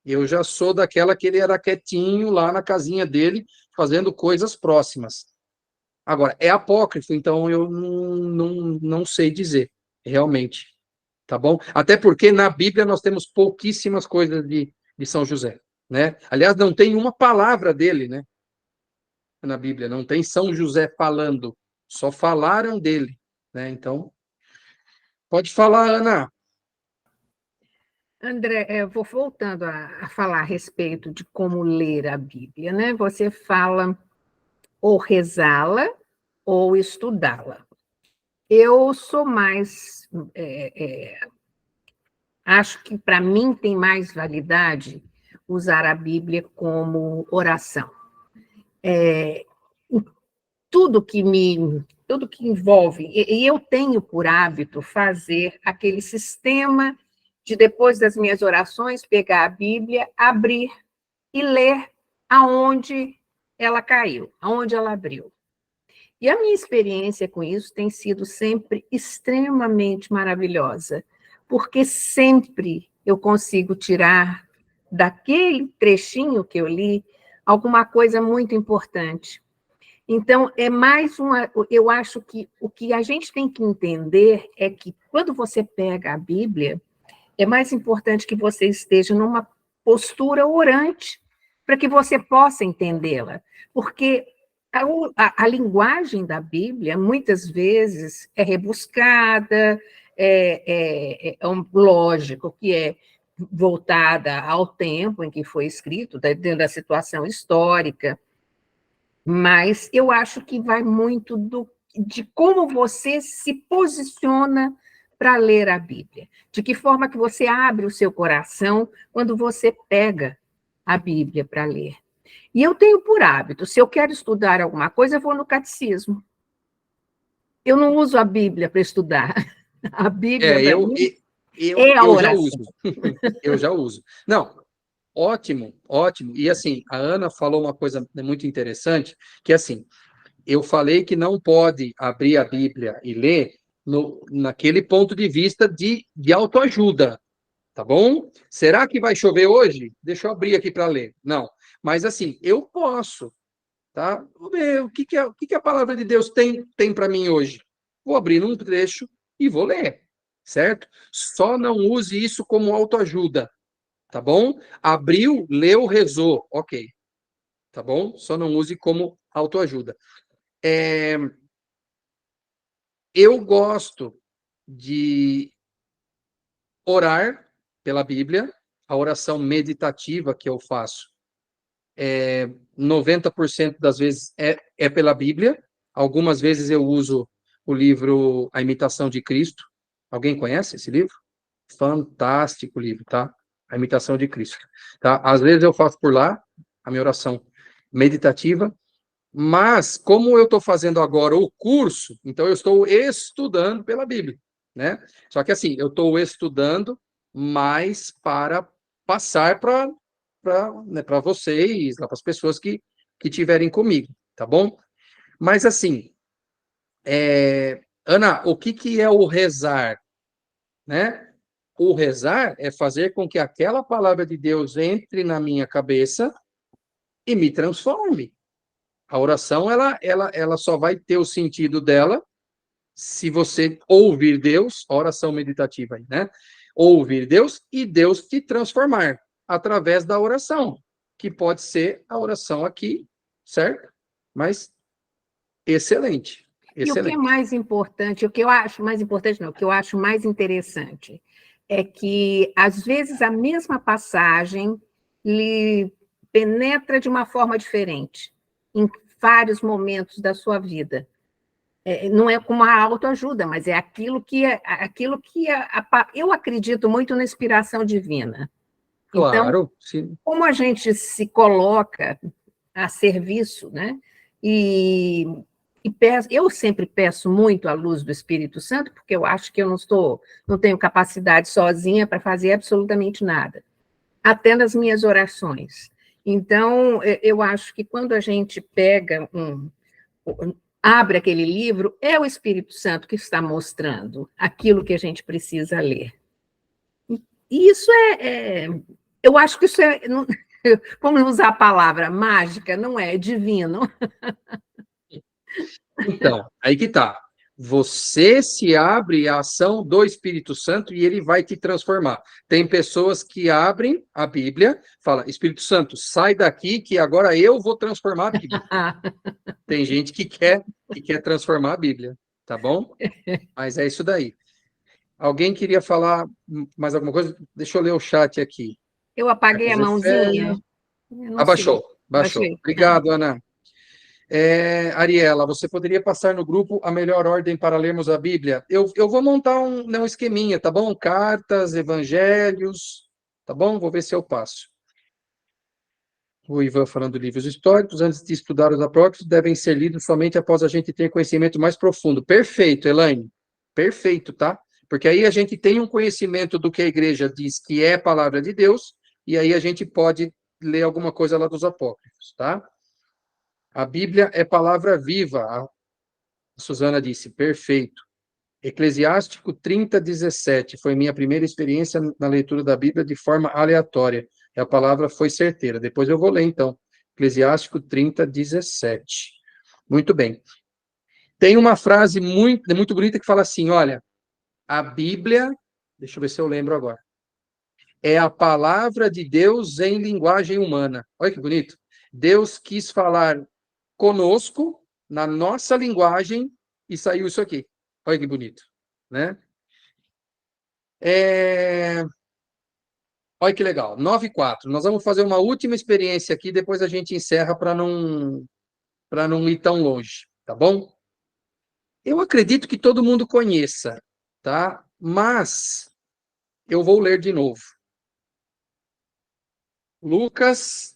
Eu já sou daquela que ele era quietinho lá na casinha dele, fazendo coisas próximas. Agora, é apócrifo, então eu não sei dizer, realmente. Tá bom? Até porque na Bíblia nós temos pouquíssimas coisas de São José, né? Aliás, não tem uma palavra dele, né? Na Bíblia, não tem São José falando, só falaram dele, né? Então, pode falar, Ana. André, vou voltando a falar a respeito de como ler a Bíblia, né? Você fala ou rezá-la ou estudá-la. Eu sou mais. Acho que para mim tem mais validade usar a Bíblia como oração. Tudo que envolve, e eu tenho por hábito fazer aquele sistema de, depois das minhas orações, pegar a Bíblia, abrir e ler aonde ela caiu, aonde ela abriu. E a minha experiência com isso tem sido sempre extremamente maravilhosa, porque sempre eu consigo tirar daquele trechinho que eu li alguma coisa muito importante. Então, eu acho que o que a gente tem que entender é que quando você pega a Bíblia, é mais importante que você esteja numa postura orante, para que você possa entendê-la. Porque a linguagem da Bíblia, muitas vezes, é rebuscada, lógico que é voltada ao tempo em que foi escrito, dentro da situação histórica, mas eu acho que vai muito de como você se posiciona para ler a Bíblia, de que forma que você abre o seu coração quando você pega a Bíblia para ler. E eu tenho por hábito, se eu quero estudar alguma coisa, eu vou no catecismo. Eu não uso a Bíblia para estudar. A Bíblia, para mim, é a eu já oração. uso. Eu já uso. Não, ótimo, ótimo. E assim, a Ana falou uma coisa muito interessante, que assim, eu falei que não pode abrir a Bíblia e ler naquele ponto de vista de autoajuda, tá bom? Será que vai chover hoje? Deixa eu abrir aqui para ler. Não, mas assim, eu posso, tá? Vou ver o que a palavra de Deus tem para mim hoje. Vou abrir um trecho e vou ler, certo? Só não use isso como autoajuda, tá bom? Abriu, leu, rezou, ok, tá bom? Só não use como autoajuda. Eu gosto de orar pela Bíblia, a oração meditativa que eu faço, 90% das vezes é pela Bíblia, algumas vezes eu uso o livro A Imitação de Cristo. Alguém conhece esse livro? Fantástico livro, tá? A Imitação de Cristo. Tá? Às vezes eu faço por lá a minha oração meditativa, mas como eu estou fazendo agora o curso, então eu estou estudando pela Bíblia, né? Só que assim, eu estou estudando mais para passar para vocês, para as pessoas que tiverem comigo, tá bom? Mas assim, Ana, o que é o rezar, né? O rezar é fazer com que aquela palavra de Deus entre na minha cabeça e me transforme. A oração, ela só vai ter o sentido dela se você ouvir Deus, oração meditativa aí, né? Ouvir Deus e Deus te transformar através da oração, que pode ser a oração aqui, certo? Mas excelente, E o que é excelente. mais importante, o que eu acho mais importante, não, o que eu acho mais interessante é que, às vezes, a mesma passagem lhe penetra de uma forma diferente em vários momentos da sua vida. Não é como a autoajuda, mas é aquilo que eu acredito muito na inspiração divina. Então, Claro, sim. como a gente se coloca a serviço, né? Eu sempre peço muito a luz do Espírito Santo, porque eu acho que eu não tenho capacidade sozinha para fazer absolutamente nada, até nas minhas orações. Então, eu acho que quando a gente abre aquele livro, é o Espírito Santo que está mostrando aquilo que a gente precisa ler. E isso eu acho que isso vamos usar a palavra mágica, não é divino. Então, aí que tá. Você se abre à ação do Espírito Santo e ele vai te transformar. Tem pessoas que abrem a Bíblia, fala, Espírito Santo, sai daqui que agora eu vou transformar a Bíblia. Tem gente que quer transformar a Bíblia, tá bom? Mas é isso daí. Alguém queria falar mais alguma coisa? Deixa eu ler o chat aqui. Eu apaguei a mãozinha. Baixou. Baixei. Obrigado, Ana. Ariela, você poderia passar no grupo a melhor ordem para lermos a Bíblia? Eu vou montar um esqueminha, tá bom? Cartas, evangelhos, tá bom? Vou ver se eu passo. O Ivan falando de livros históricos, antes de estudar os apócrifos, devem ser lidos somente após a gente ter conhecimento mais profundo. Perfeito, Elaine. Perfeito, tá? Porque aí a gente tem um conhecimento do que a igreja diz que é palavra de Deus, e aí a gente pode ler alguma coisa lá dos apócrifos, tá? A Bíblia é palavra viva, a Suzana disse, perfeito. Eclesiástico 30:17 foi minha primeira experiência na leitura da Bíblia de forma aleatória. E a palavra foi certeira. Depois eu vou ler, então. Eclesiástico 30:17. Muito bem. Tem uma frase muito bonita que fala assim, olha, a Bíblia, deixa eu ver se eu lembro agora, é a palavra de Deus em linguagem humana. Olha que bonito. Deus quis falar conosco, na nossa linguagem, e saiu isso aqui. Olha que bonito, né? Olha que legal, 9:04. Nós vamos fazer uma última experiência aqui, depois a gente encerra para não ir tão longe, tá bom? Eu acredito que todo mundo conheça, tá? Mas eu vou ler de novo. Lucas,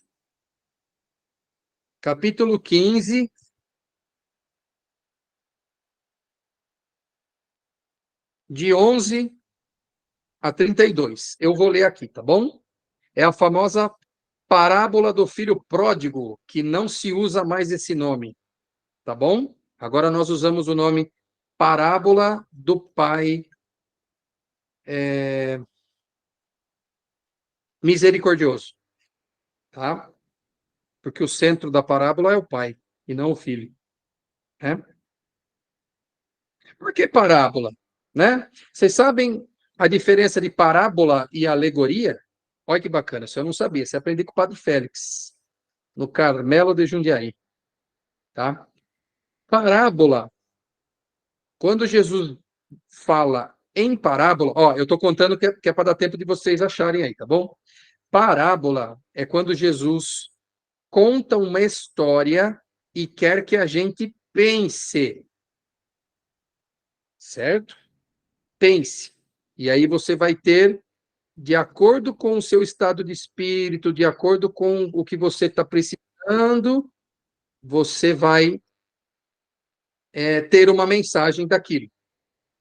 capítulo 15, de 11 a 32. Eu vou ler aqui, tá bom? É a famosa parábola do filho pródigo, que não se usa mais esse nome, tá bom? Agora nós usamos o nome parábola do pai misericordioso, tá? Porque o centro da parábola é o pai e não o filho, né? Por que parábola, né? Vocês sabem a diferença de parábola e alegoria? Olha que bacana, isso eu não sabia. Você aprendeu com o Padre Félix, no Carmelo de Jundiaí, tá? Parábola, quando Jesus fala em parábola, ó, eu estou contando que é para dar tempo de vocês acharem aí, tá bom? Parábola é quando Jesus conta uma história e quer que a gente pense, certo? Pense. E aí você vai ter, de acordo com o seu estado de espírito, de acordo com o que você está precisando, você vai ter uma mensagem daquilo,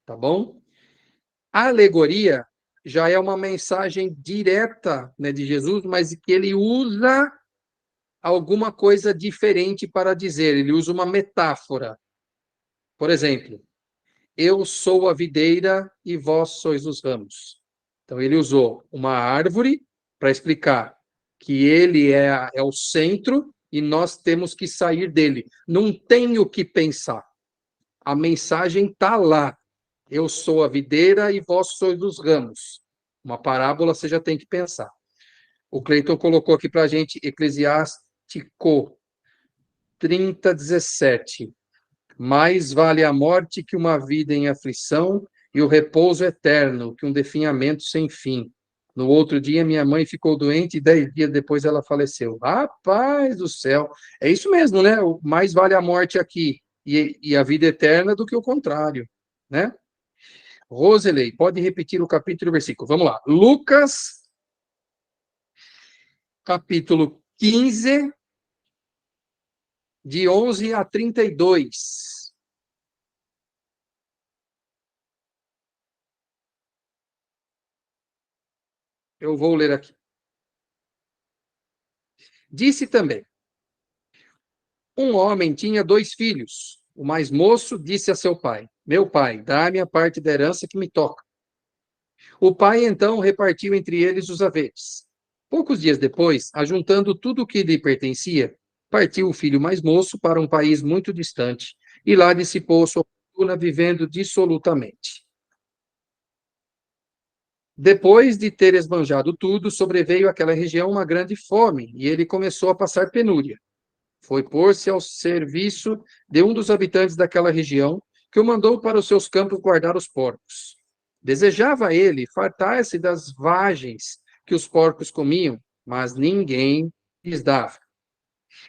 tá bom? A alegoria já é uma mensagem direta, né, de Jesus, mas que ele usa alguma coisa diferente para dizer, ele usa uma metáfora. Por exemplo, eu sou a videira e vós sois os ramos. Então, ele usou uma árvore para explicar que ele é o centro e nós temos que sair dele. Não tem o que pensar. A mensagem está lá. Eu sou a videira e vós sois os ramos. Uma parábola você já tem que pensar. O Cleiton colocou aqui para a gente Eclesiástico 30:17. Mais vale a morte que uma vida em aflição e o repouso eterno que um definhamento sem fim. No outro dia, minha mãe ficou doente e 10 dias depois ela faleceu. Rapaz do céu! É isso mesmo, né? Mais vale a morte aqui e a vida eterna do que o contrário, né? Roselei, pode repetir o capítulo e o versículo. Vamos lá. Lucas, capítulo 15, de 11 a 32. Eu vou ler aqui. Disse também: um homem tinha 2 filhos. O mais moço disse a seu pai: meu pai, dá-me a parte da herança que me toca. O pai então repartiu entre eles os haveres. Poucos dias depois, ajuntando tudo o que lhe pertencia, partiu o filho mais moço para um país muito distante e lá dissipou sua fortuna vivendo dissolutamente. Depois de ter esbanjado tudo, sobreveio àquela região uma grande fome e ele começou a passar penúria. Foi pôr-se ao serviço de um dos habitantes daquela região, que o mandou para os seus campos guardar os porcos. Desejava ele fartar-se das vagens que os porcos comiam, mas ninguém lhes dava.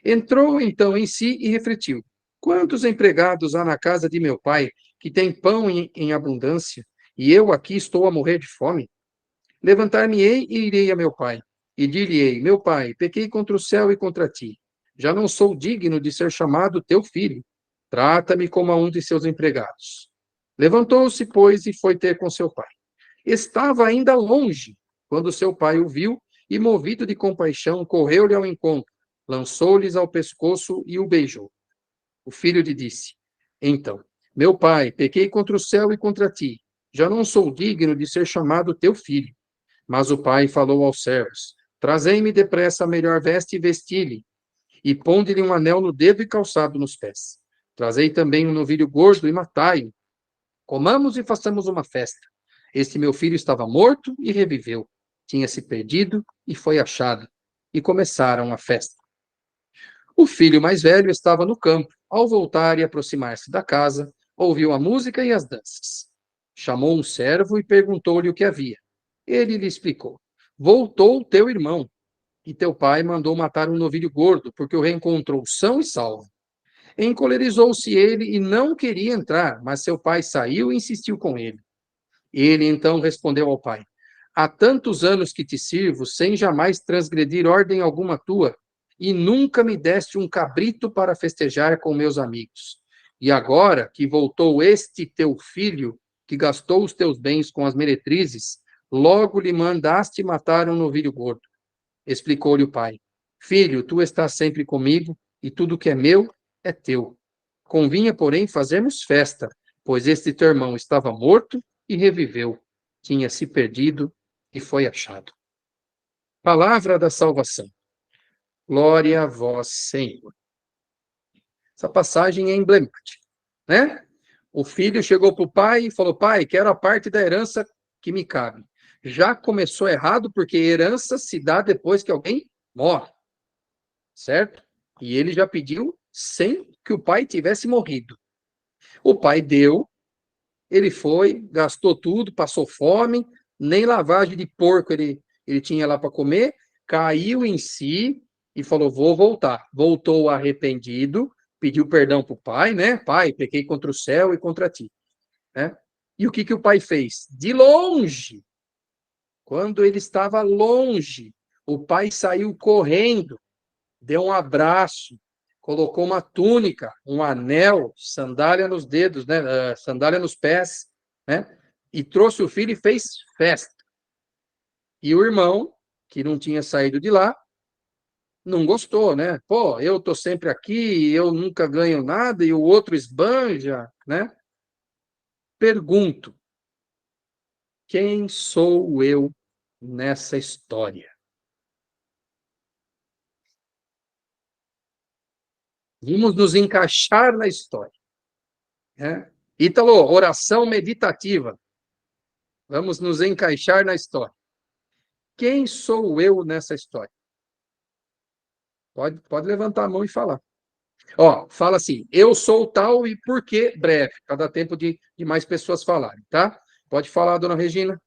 Entrou então em si e refletiu: quantos empregados há na casa de meu pai que tem pão em abundância, e eu aqui estou a morrer de fome? Levantar-me-ei e irei a meu pai, e dir-lhe-ei: meu pai, pequei contra o céu e contra ti. Já não sou digno de ser chamado teu filho. Trata-me como a um de seus empregados. Levantou-se, pois, e foi ter com seu pai. Estava ainda longe, quando seu pai o viu, e, movido de compaixão, correu-lhe ao encontro, lançou-lhes ao pescoço e o beijou. O filho lhe disse: então, meu pai, pequei contra o céu e contra ti. Já não sou digno de ser chamado teu filho. Mas o pai falou aos servos: trazei-me depressa a melhor veste e vesti-lhe, e ponde-lhe um anel no dedo e calçado nos pés. Trazei também um novilho gordo e matai-o. Comamos e façamos uma festa. Este meu filho estava morto e reviveu. Tinha se perdido e foi achado. E começaram a festa. O filho mais velho estava no campo. Ao voltar e aproximar-se da casa, ouviu a música e as danças. Chamou um servo e perguntou-lhe o que havia. Ele lhe explicou: voltou teu irmão, e teu pai mandou matar um novilho gordo, porque o reencontrou são e salvo. Encolerizou-se ele e não queria entrar, mas seu pai saiu e insistiu com ele. Ele então respondeu ao pai: há tantos anos que te sirvo, sem jamais transgredir ordem alguma tua, e nunca me deste um cabrito para festejar com meus amigos. E agora que voltou este teu filho, que gastou os teus bens com as meretrizes, logo lhe mandaste matar um novilho gordo. Explicou-lhe o pai: filho, tu estás sempre comigo, e tudo que é meu é teu. Convinha, porém, fazermos festa, pois este teu irmão estava morto e reviveu, tinha se perdido e foi achado. Palavra da salvação. Glória a vós, Senhor. Essa passagem é emblemática, né? O filho chegou para o pai e falou: pai, quero a parte da herança que me cabe. Já começou errado, porque herança se dá depois que alguém morre, certo? E ele já pediu sem que o pai tivesse morrido. O pai deu, ele foi, gastou tudo, passou fome, nem lavagem de porco ele tinha lá para comer, caiu em si e falou: vou voltar. Voltou arrependido, pediu perdão para o pai, né? Pai, pequei contra o céu e contra ti. Né? E o que o pai fez? De longe, quando ele estava longe, o pai saiu correndo, deu um abraço, colocou uma túnica, um anel, sandália nos dedos, né? Sandália nos pés, né? E trouxe o filho e fez festa. E o irmão, que não tinha saído de lá, não gostou, né? Pô, eu tô sempre aqui, eu nunca ganho nada, e o outro esbanja, né? Pergunto: quem sou eu nessa história? Vamos nos encaixar na história. Né? Ítalo, oração meditativa. Vamos nos encaixar na história. Quem sou eu nessa história? Pode levantar a mão e falar. Ó, fala assim: eu sou tal e por quê? Breve, para dar tempo de mais pessoas falarem, tá? Pode falar, dona Regina.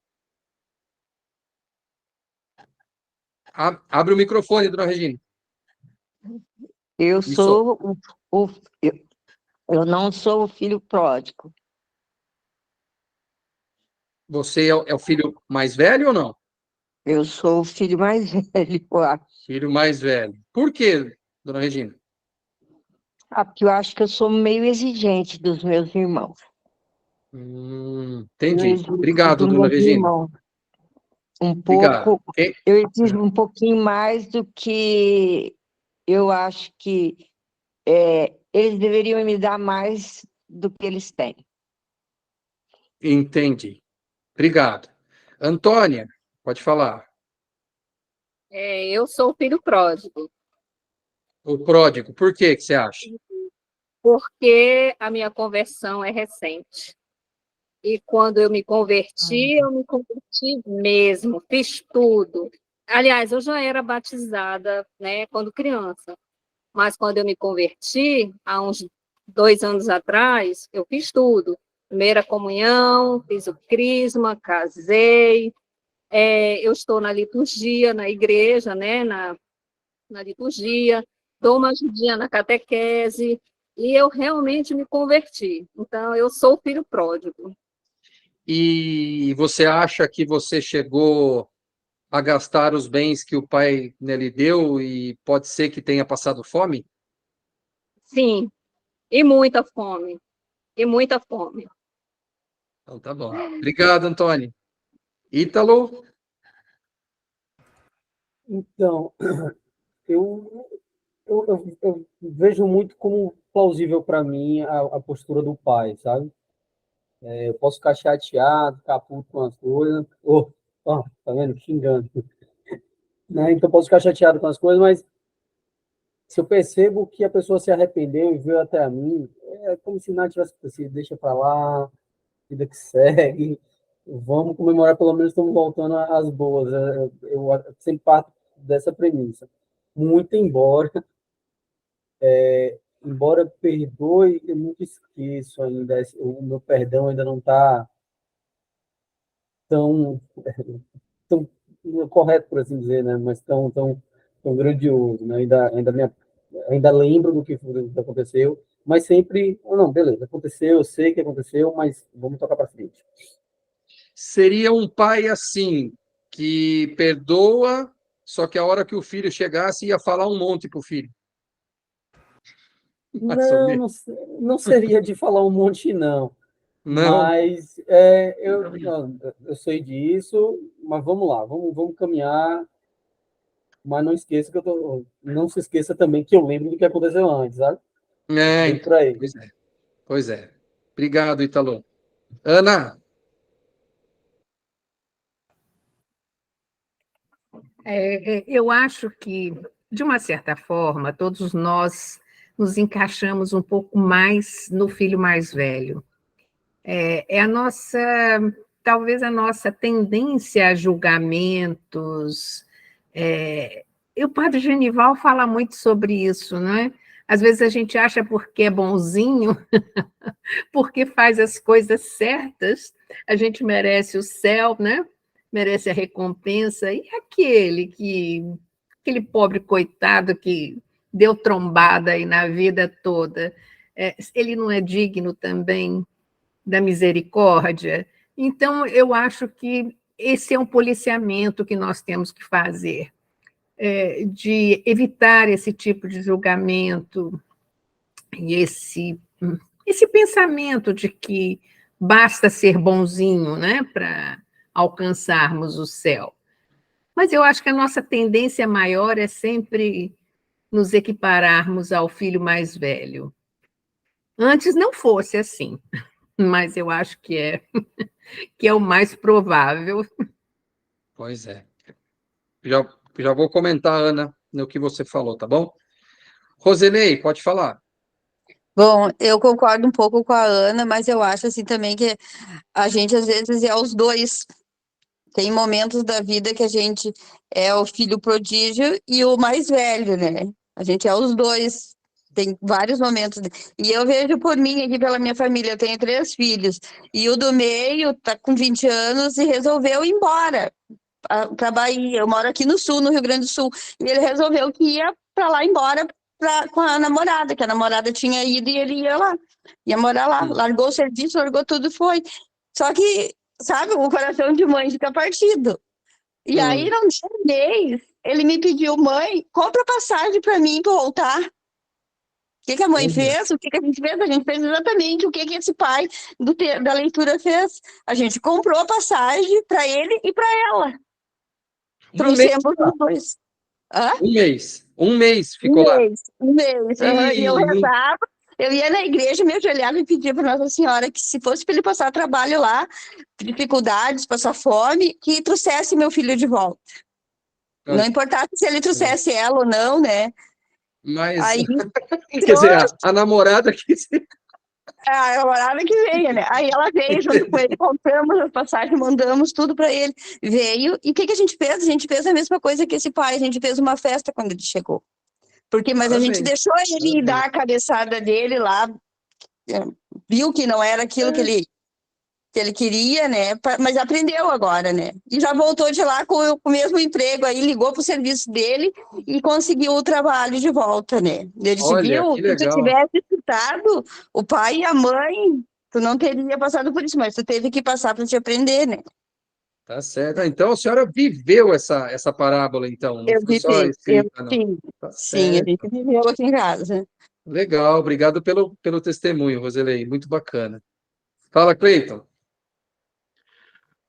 Abre o microfone, dona Regina. Eu Isso. sou eu não sou o filho pródigo. Você é o filho mais velho ou não? Eu sou o filho mais velho, eu acho. Filho mais velho. Por quê, dona Regina? Porque eu acho que eu sou meio exigente dos meus irmãos. Eu Entendi. exijo Obrigado, dos dona meus Regina. irmãos um Obrigado. pouco, eu exijo um pouquinho mais do que eu acho que eles deveriam me dar mais do que eles têm. Entendi. Obrigado. Antônia, pode falar. Eu sou o filho pródigo, O pródigo, por que você acha? porque a minha conversão é recente. E quando eu me converti mesmo, fiz tudo. Aliás, eu já era batizada, né, quando criança. Mas quando eu me converti, há uns 2 anos atrás, eu fiz tudo. Primeira comunhão, fiz o crisma, casei. Eu estou na liturgia, na igreja, né, na liturgia, dou uma ajudinha na catequese, e eu realmente me converti. Então, eu sou filho pródigo. E você acha que você chegou a gastar os bens que o pai, né, lhe deu e pode ser que tenha passado fome? Sim, e muita fome, e muita fome. Então tá bom. Obrigado, Antônio. Ítalo? Então, eu, eu vejo muito como plausível para mim a postura do pai, sabe? Eu posso ficar chateado, ficar puto com as coisas, tá vendo? Xingando, né? Então, posso ficar chateado com as coisas, mas se eu percebo que a pessoa se arrependeu e veio até a mim, é como se nada tivesse acontecido, deixa para lá, vida que segue, vamos comemorar, pelo menos estamos voltando às boas. Eu sempre parto dessa premissa. Muito embora perdoe, eu nunca esqueço ainda, o meu perdão ainda não está tão, tão correto, por assim dizer, né? Mas tão grandioso, né? Ainda lembro do que aconteceu, mas sempre, não, beleza, aconteceu, eu sei que aconteceu, mas vamos tocar para frente. Seria um pai assim, que perdoa, só que a hora que o filho chegasse ia falar um monte para o filho. Não seria de falar um monte, não. Não. Mas eu sei disso, mas vamos lá, vamos caminhar. Mas não esqueça não se esqueça também que eu lembro do que aconteceu antes, sabe? Bem por aí. Pois é. Pois é. Obrigado, Ítalo. Ana? Eu acho que, de uma certa forma, todos nós nos encaixamos um pouco mais no filho mais velho. Talvez a nossa tendência a julgamentos. E o padre Genival fala muito sobre isso, né? Às vezes a gente acha porque é bonzinho, porque faz as coisas certas, a gente merece o céu, né? Merece a recompensa. E aquele pobre coitado que deu trombada aí na vida toda, ele não é digno também da misericórdia? Então, eu acho que esse é um policiamento que nós temos que fazer, de evitar esse tipo de julgamento e esse pensamento de que basta ser bonzinho, né, para alcançarmos o céu. Mas eu acho que a nossa tendência maior é sempre nos equipararmos ao filho mais velho. Antes não fosse assim, mas eu acho que é o mais provável. Pois é. Já vou comentar, Ana, no que você falou, tá bom? Rosenei, pode falar. Bom, eu concordo um pouco com a Ana, mas eu acho assim também que a gente às vezes é os dois. Tem momentos da vida que a gente é o filho prodígio e o mais velho, né? A gente é os dois. Tem vários momentos. E eu vejo por mim aqui, pela minha família, eu tenho 3 filhos. E o do meio tá com 20 anos e resolveu ir embora. para Bahia. Eu moro aqui no sul, no Rio Grande do Sul. E ele resolveu que ia para lá embora com a namorada, que a namorada tinha ido e ele ia morar lá. Largou o serviço, largou tudo e foi. Só que, sabe, o coração de mãe fica partido. E aí, não tinha um mês, ele me pediu, mãe, compra passagem para mim para voltar. O que a mãe fez? O que a gente fez? A gente fez exatamente o que esse pai da leitura fez. A gente comprou a passagem para ele e para ela. Trouxemos os dois. Hã? Um mês ficou lá. Um mês. E eu rezava, eu ia na igreja, me ajoelhava e pedia para Nossa Senhora que se fosse para ele passar trabalho lá, dificuldades, passar fome, que trouxesse meu filho de volta. Não importasse se ele trouxesse ela ou não, né? Mas, aí, quer dizer, a namorada que... A namorada que veio, né? Aí ela veio junto com ele, compramos as passagens, mandamos tudo para ele. Veio, e o que a gente fez? A gente fez a mesma coisa que esse pai, a gente fez uma festa quando ele chegou. Mas a gente deixou ele dar a cabeçada dele lá, viu que não era aquilo que ele queria, né? Mas aprendeu agora, né? E já voltou de lá com o mesmo emprego, aí ligou para o serviço dele e conseguiu o trabalho de volta, né? Ele disse, viu, se tu tivesse escutado o pai e a mãe, tu não teria passado por isso, mas tu teve que passar para te aprender, né? Tá certo. Então, a senhora viveu essa parábola, então? Não foi só escrita, não. Sim, a gente viveu aqui em casa. Legal, obrigado pelo testemunho, Roselei, muito bacana. Fala, Cleiton.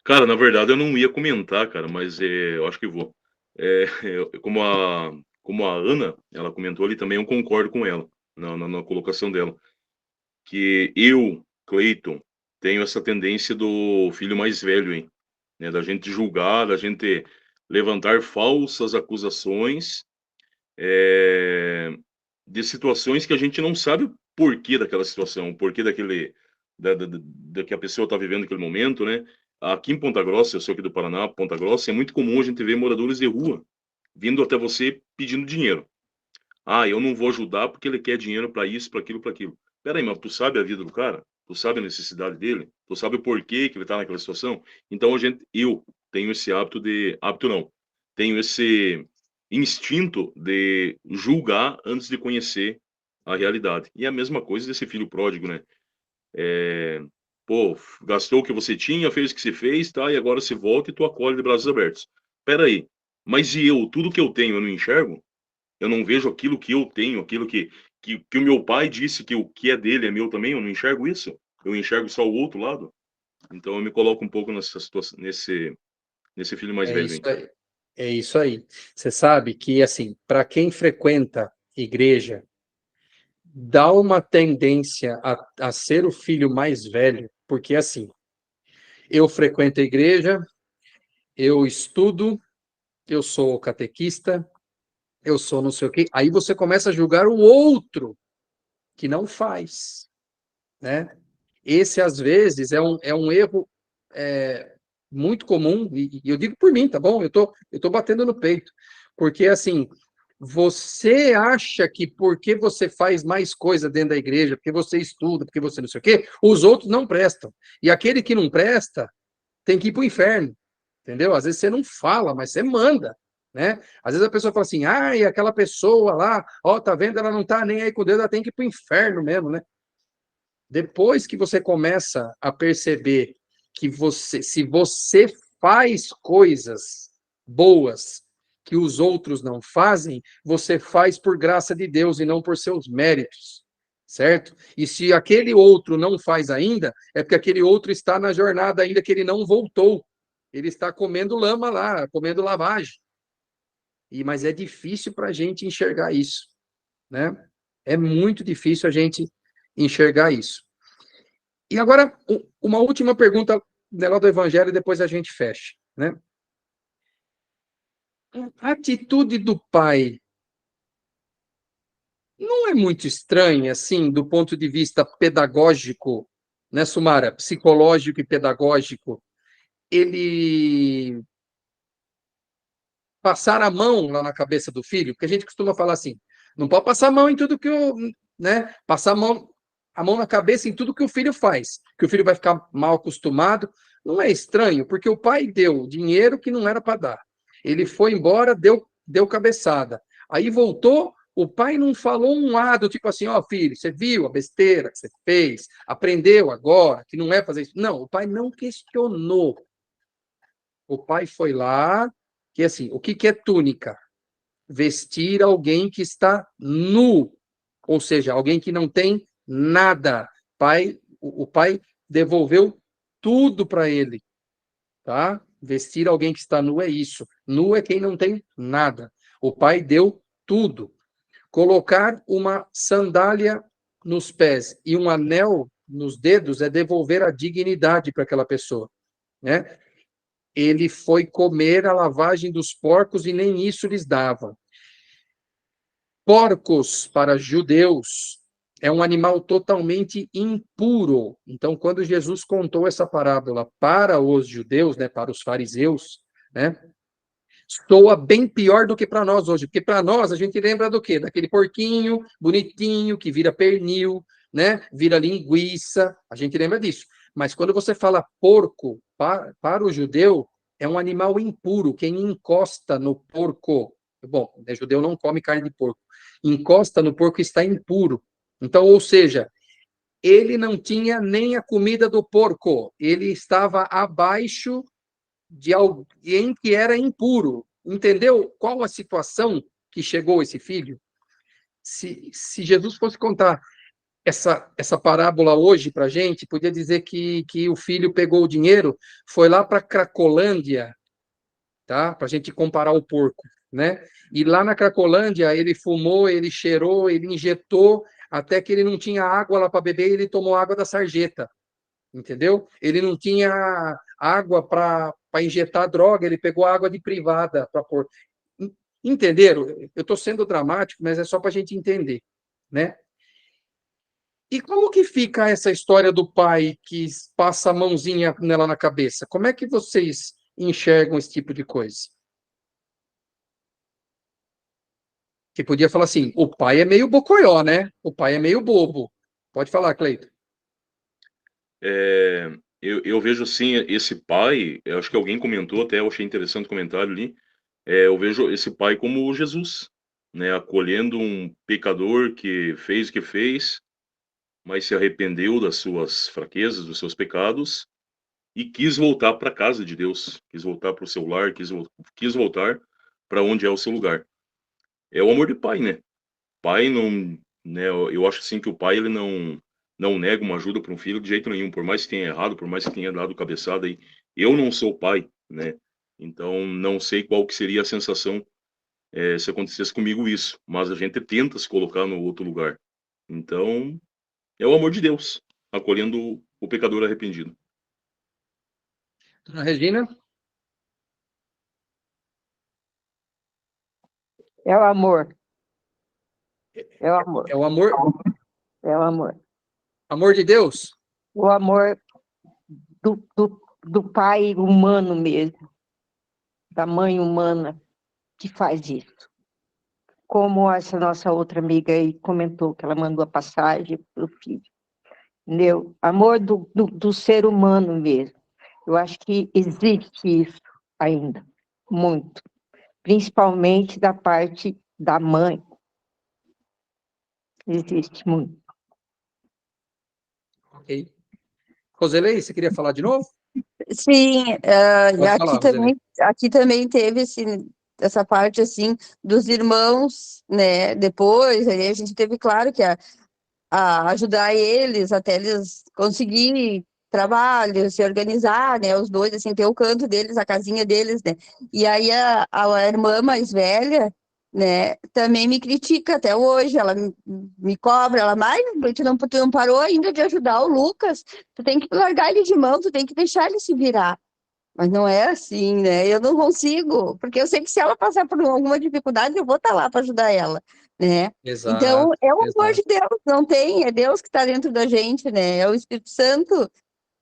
Cara, na verdade eu não ia comentar, cara, mas eu acho que vou. Como a Ana, ela comentou ali também, eu concordo com ela, na colocação dela. Que eu, Cleiton, tenho essa tendência do filho mais velho, hein? Né, da gente julgar, da gente levantar falsas acusações de situações que a gente não sabe o porquê daquela situação, o porquê da que a pessoa está vivendo naquele momento, né? Aqui em Ponta Grossa, eu sou aqui do Paraná, Ponta Grossa, é muito comum a gente ver moradores de rua vindo até você pedindo dinheiro. Ah, eu não vou ajudar porque ele quer dinheiro para isso, para aquilo, para aquilo. Peraí, mas tu sabe a vida do cara? Tu sabe a necessidade dele? Tu sabe o porquê que ele tá naquela situação? Então, eu tenho esse tenho esse instinto de julgar antes de conhecer a realidade. E a mesma coisa desse filho pródigo, né? Pô, gastou o que você tinha, fez o que você fez, tá? E agora se volta e tu acolhe de braços abertos. Peraí, mas e eu? Tudo que eu tenho eu não enxergo? Eu não vejo aquilo que eu tenho, aquilo que o meu pai disse que o que é dele é meu também, eu não enxergo isso. Eu enxergo só o outro lado. Então eu me coloco um pouco nessa situação, nesse filho mais velho. É isso aí. Você sabe que, assim, para quem frequenta igreja, dá uma tendência a ser o filho mais velho, porque, assim, eu frequento a igreja, eu estudo, eu sou catequista, eu sou não sei o quê, aí você começa a julgar o outro que não faz, né? Esse, às vezes, é um erro muito comum, e eu digo por mim, tá bom? Eu tô batendo no peito, porque, assim, você acha que porque você faz mais coisa dentro da igreja, porque você estuda, porque você não sei o quê, os outros não prestam. E aquele que não presta tem que ir para o inferno, entendeu? Às vezes você não fala, mas você manda, né? Às vezes a pessoa fala assim, e aquela pessoa lá, ó, tá vendo? Ela não tá nem aí com Deus, ela tem que ir para o inferno mesmo, né? Depois que você começa a perceber que se você faz coisas boas que os outros não fazem, você faz por graça de Deus e não por seus méritos, certo? E se aquele outro não faz ainda, é porque aquele outro está na jornada ainda que ele não voltou. Ele está comendo lama lá, comendo lavagem. Mas é difícil para a gente enxergar isso, né? É muito difícil a gente enxergar isso. E agora, uma última pergunta dela do Evangelho, e depois a gente fecha, né? A atitude do pai não é muito estranha, assim, do ponto de vista pedagógico, né, Sumara? Psicológico e pedagógico. Ele passar a mão lá na cabeça do filho, porque a gente costuma falar assim, não pode passar a mão em tudo que né? Passar a mão na cabeça em tudo que o filho faz, que o filho vai ficar mal acostumado, Não é estranho? Porque o pai deu dinheiro que não era para dar. Ele foi embora, deu cabeçada. Aí voltou, o pai não falou um A do tipo assim, ó, filho, você viu a besteira que você fez, aprendeu agora que não é fazer isso. Não, o pai não questionou. O pai foi lá, que assim, o que é túnica? Vestir alguém que está nu, ou seja, alguém que não tem nada. O pai devolveu tudo para ele, tá? Vestir alguém que está nu é isso. Nu é quem não tem nada. O pai deu tudo. Colocar uma sandália nos pés e um anel nos dedos é devolver a dignidade para aquela pessoa, né? Ele foi comer a lavagem dos porcos e nem isso lhes dava. Porcos, para judeus, é um animal totalmente impuro. Então, quando Jesus contou essa parábola para os judeus, né, para os fariseus, né, soa bem pior do que para nós hoje, porque para nós a gente lembra do quê? Daquele porquinho bonitinho que vira pernil, né, vira linguiça, a gente lembra disso. Mas quando você fala porco, para o judeu, é um animal impuro. Quem encosta no porco, bom, né, judeu não come carne de porco, encosta no porco está impuro. Então, ou seja, ele não tinha nem a comida do porco, ele estava abaixo de alguém que era impuro. Entendeu qual a situação que chegou esse filho? Se Jesus fosse contar essa parábola hoje para a gente, podia dizer que o filho pegou o dinheiro, foi lá para Cracolândia, tá? Para a gente comparar o porco, né? E lá na Cracolândia ele fumou, ele cheirou, ele injetou, até que ele não tinha água lá para beber, ele tomou água da sarjeta, entendeu? Ele não tinha água para injetar droga, ele pegou água de privada para pôr. Entenderam? Eu estou sendo dramático, mas é só para a gente entender, né? E como que fica essa história do pai que passa a mãozinha nela na cabeça? Como é que vocês enxergam esse tipo de coisa? Que podia falar assim, o pai é meio bocoió, né? O pai é meio bobo. Pode falar, Cleito. Eu vejo assim, esse pai, eu acho que alguém comentou até, eu achei interessante o comentário ali, eu vejo esse pai como Jesus, né, acolhendo um pecador que fez o que fez, mas se arrependeu das suas fraquezas, dos seus pecados, e quis voltar para a casa de Deus, quis voltar para o seu lar, quis voltar para onde é o seu lugar. É o amor de pai, né? Pai não, né, eu acho assim que o pai ele não nega uma ajuda para um filho de jeito nenhum, por mais que tenha errado, por mais que tenha dado cabeçada aí. Eu não sou pai, né? Então não sei qual que seria a sensação se acontecesse comigo isso, mas a gente tenta se colocar no outro lugar. Então é o amor de Deus acolhendo o pecador arrependido. Dona Regina? É o amor. É o amor. É o amor, É o amor. amor de Deus? O amor do pai humano mesmo, da mãe humana que faz isso. Como essa nossa outra amiga aí comentou, que ela mandou a passagem para o filho. Entendeu? Amor do ser humano mesmo. Eu acho que existe isso ainda, muito. Principalmente da parte da mãe. Existe muito. Ok. Roselei, você queria falar de novo? Sim, Pode falar, Roselei. aqui também teve essa parte assim dos irmãos, né? Depois aí a gente teve, claro, que a ajudar eles até eles conseguirem trabalho, se organizar, né? Os dois, assim, ter o canto deles, a casinha deles, né? E aí a irmã mais velha, né, também me critica até hoje, ela me cobra, ela, mais, tu não parou ainda de ajudar o Lucas, tu tem que largar ele de mão, tu tem que deixar ele se virar. Mas não é assim, né? Eu não consigo, porque eu sei que se ela passar por alguma dificuldade, eu vou estar lá para ajudar ela, né? Então, Exato, é o amor exato. de Deus, não tem, é Deus que está dentro da gente, né? É o Espírito Santo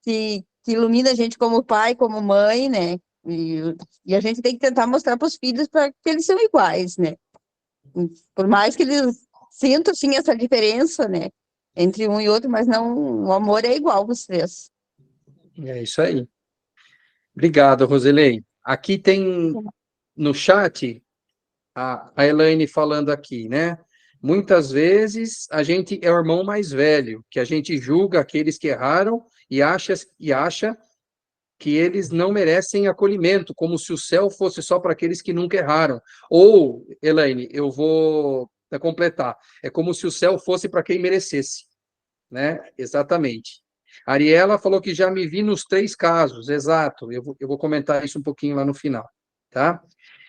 que ilumina a gente como pai, como mãe, né? E a gente tem que tentar mostrar para os filhos para que eles são iguais, né? Por mais que eles sintam, sim, essa diferença, né? Entre um e outro, mas não, o amor é igual, vocês. É isso aí. Obrigado, Roselei. Aqui tem no chat a Elaine falando aqui, né? Muitas vezes a gente é o irmão mais velho, que a gente julga aqueles que erraram e acha que eles não merecem acolhimento, como se o céu fosse só para aqueles que nunca erraram. Ou, Elaine, eu vou completar, é como se o céu fosse para quem merecesse, né? Exatamente. A Ariela falou que já me vi nos 3 casos, exato. Eu vou comentar isso um pouquinho lá no final, tá?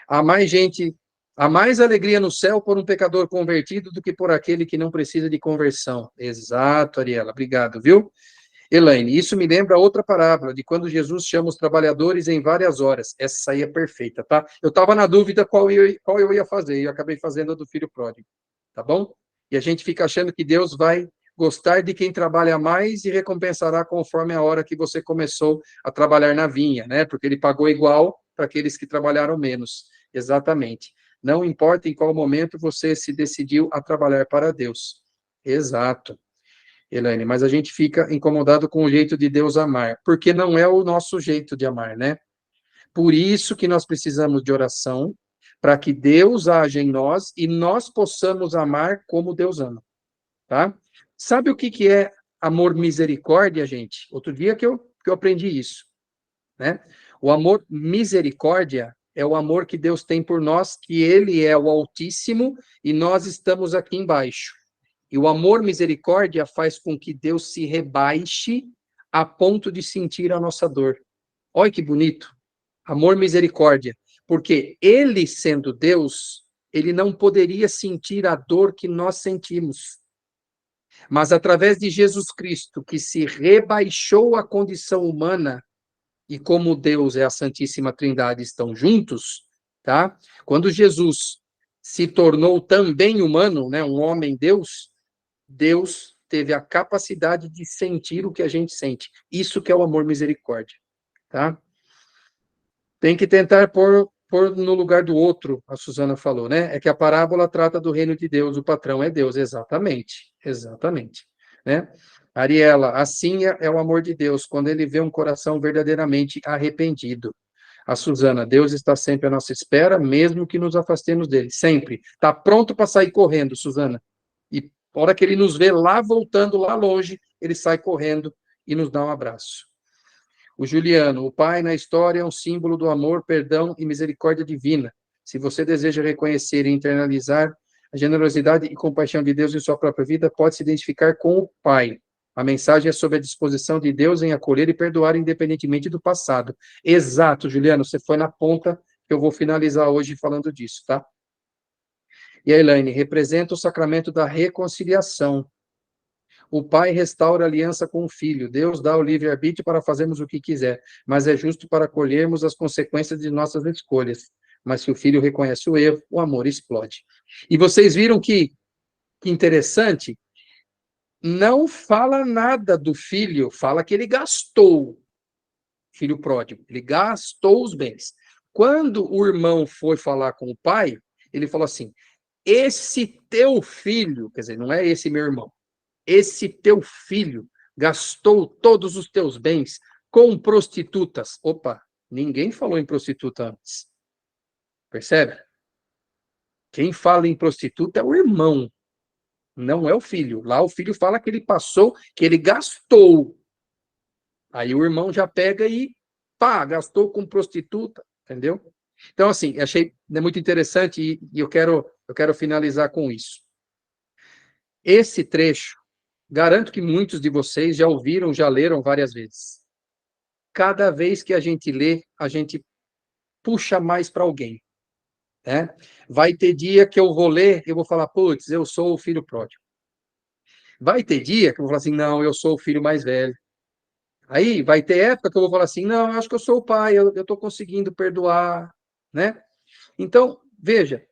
Há mais gente, há mais alegria no céu por um pecador convertido do que por aquele que não precisa de conversão. Exato, Ariela, obrigado, viu? Elaine, isso me lembra outra parábola, de quando Jesus chama os trabalhadores em várias horas. Essa aí é perfeita, tá? Eu estava na dúvida qual eu ia fazer, e eu acabei fazendo a do filho pródigo, tá bom? E a gente fica achando que Deus vai gostar de quem trabalha mais e recompensará conforme a hora que você começou a trabalhar na vinha, né? Porque ele pagou igual para aqueles que trabalharam menos. Exatamente. Não importa em qual momento você se decidiu a trabalhar para Deus. Exato. Elaine, mas a gente fica incomodado com o jeito de Deus amar, porque não é o nosso jeito de amar, né? Por isso que nós precisamos de oração, para que Deus haja em nós e nós possamos amar como Deus ama, tá? Sabe o que é amor misericórdia, gente? Outro dia que eu aprendi isso, né? O amor misericórdia é o amor que Deus tem por nós, que Ele é o Altíssimo e nós estamos aqui embaixo. E o amor misericórdia faz com que Deus se rebaixe a ponto de sentir a nossa dor. Olha que bonito. Amor misericórdia. Porque ele, sendo Deus, ele não poderia sentir a dor que nós sentimos. Mas através de Jesus Cristo, que se rebaixou à condição humana, e como Deus é a Santíssima Trindade estão juntos, tá? Quando Jesus se tornou também humano, né, um homem-Deus, Deus teve a capacidade de sentir o que a gente sente. Isso que é o amor misericórdia, tá? Tem que tentar pôr no lugar do outro, a Suzana falou, né? É que a parábola trata do reino de Deus, o patrão é Deus, exatamente, exatamente, né? Ariela, assim é o amor de Deus, quando ele vê um coração verdadeiramente arrependido. A Suzana, Deus está sempre à nossa espera, mesmo que nos afastemos dele, sempre. Está pronto para sair correndo, Suzana. E a hora que ele nos vê lá, voltando lá longe, ele sai correndo e nos dá um abraço. O Juliano, o pai na história é um símbolo do amor, perdão e misericórdia divina. Se você deseja reconhecer e internalizar a generosidade e compaixão de Deus em sua própria vida, pode se identificar com o pai. A mensagem é sobre a disposição de Deus em acolher e perdoar independentemente do passado. Exato, Juliano, você foi na ponta, que eu vou finalizar hoje falando disso, tá? E a Elaine, representa o sacramento da reconciliação. O pai restaura a aliança com o filho. Deus dá o livre-arbítrio para fazermos o que quiser, mas é justo para colhermos as consequências de nossas escolhas. Mas se o filho reconhece o erro, o amor explode. E vocês viram que interessante? Não fala nada do filho, fala que ele gastou, filho pródigo, ele gastou os bens. Quando o irmão foi falar com o pai, ele falou assim: esse teu filho, quer dizer, não é esse meu irmão, esse teu filho gastou todos os teus bens com prostitutas. Opa, ninguém falou em prostituta antes. Percebe? Quem fala em prostituta é o irmão, não é o filho. Lá o filho fala que ele passou, que ele gastou. Aí o irmão já pega e pá, gastou com prostituta, entendeu? Então, assim, achei muito interessante e eu quero finalizar com isso. Esse trecho, garanto que muitos de vocês já ouviram, já leram várias vezes. Cada vez que a gente lê, a gente puxa mais para alguém, né? Vai ter dia que eu vou ler, eu vou falar, putz, eu sou o filho pródigo. Vai ter dia que eu vou falar assim, não, eu sou o filho mais velho. Aí vai ter época que eu vou falar assim, não, acho que eu sou o pai, eu estou conseguindo perdoar, né? Então, veja,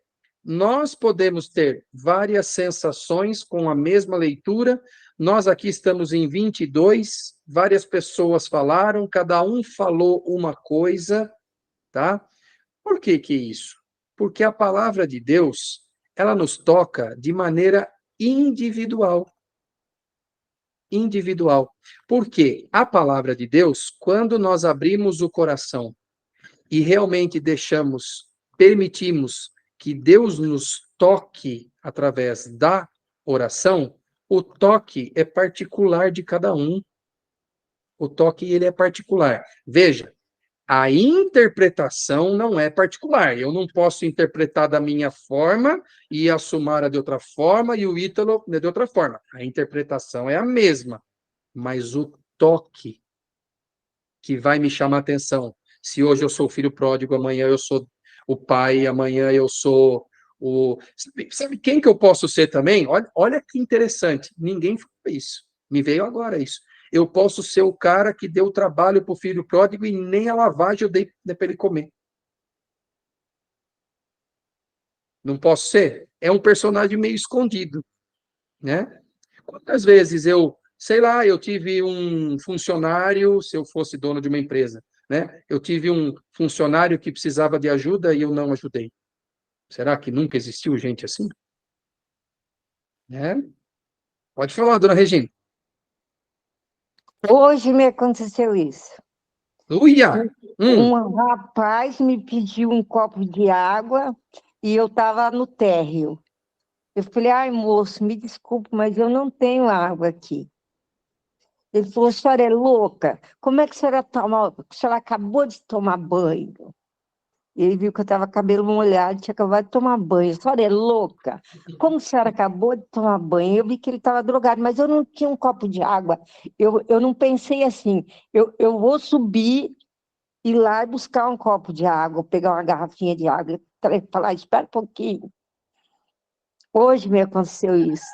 nós podemos ter várias sensações com a mesma leitura. Nós aqui estamos em 22, várias pessoas falaram, cada um falou uma coisa, tá? Por que que isso? Porque a palavra de Deus, ela nos toca de maneira individual. individual. Porque a palavra de Deus, quando nós abrimos o coração e realmente permitimos que Deus nos toque através da oração, o toque é particular de cada um. O toque, ele é particular. Veja, a interpretação não é particular. Eu não posso interpretar da minha forma e a Sumara de outra forma e o Ítalo de outra forma. A interpretação é a mesma, mas o toque que vai me chamar a atenção. Se hoje eu sou o filho pródigo, amanhã eu sou o pai, amanhã eu sou o... Sabe quem que eu posso ser também? Olha que interessante. Ninguém falou isso. Me veio agora isso. Eu posso ser o cara que deu trabalho para o filho pródigo e nem a lavagem eu dei para ele comer. Não posso ser? É um personagem meio escondido, né? Quantas vezes sei lá, eu tive um funcionário, se eu fosse dono de uma empresa, né? Eu tive um funcionário que precisava de ajuda e eu não ajudei. Será que nunca existiu gente assim? Né? Pode falar, dona Regina. Hoje me aconteceu isso. Uia! Um rapaz me pediu um copo de água e eu estava no térreo. Eu falei, ai, moço, me desculpe, mas eu não tenho água aqui. Ele falou, a senhora é louca? Como é que a senhora a senhora acabou de tomar banho? Ele viu que eu estava com o cabelo molhado, tinha acabado de tomar banho. A senhora é louca? Como a senhora acabou de tomar banho? Eu vi que ele estava drogado, mas eu não tinha um copo de água. Eu não pensei assim, eu vou subir, ir lá e buscar um copo de água, pegar uma garrafinha de água, e falar, espera um pouquinho. Hoje me aconteceu isso.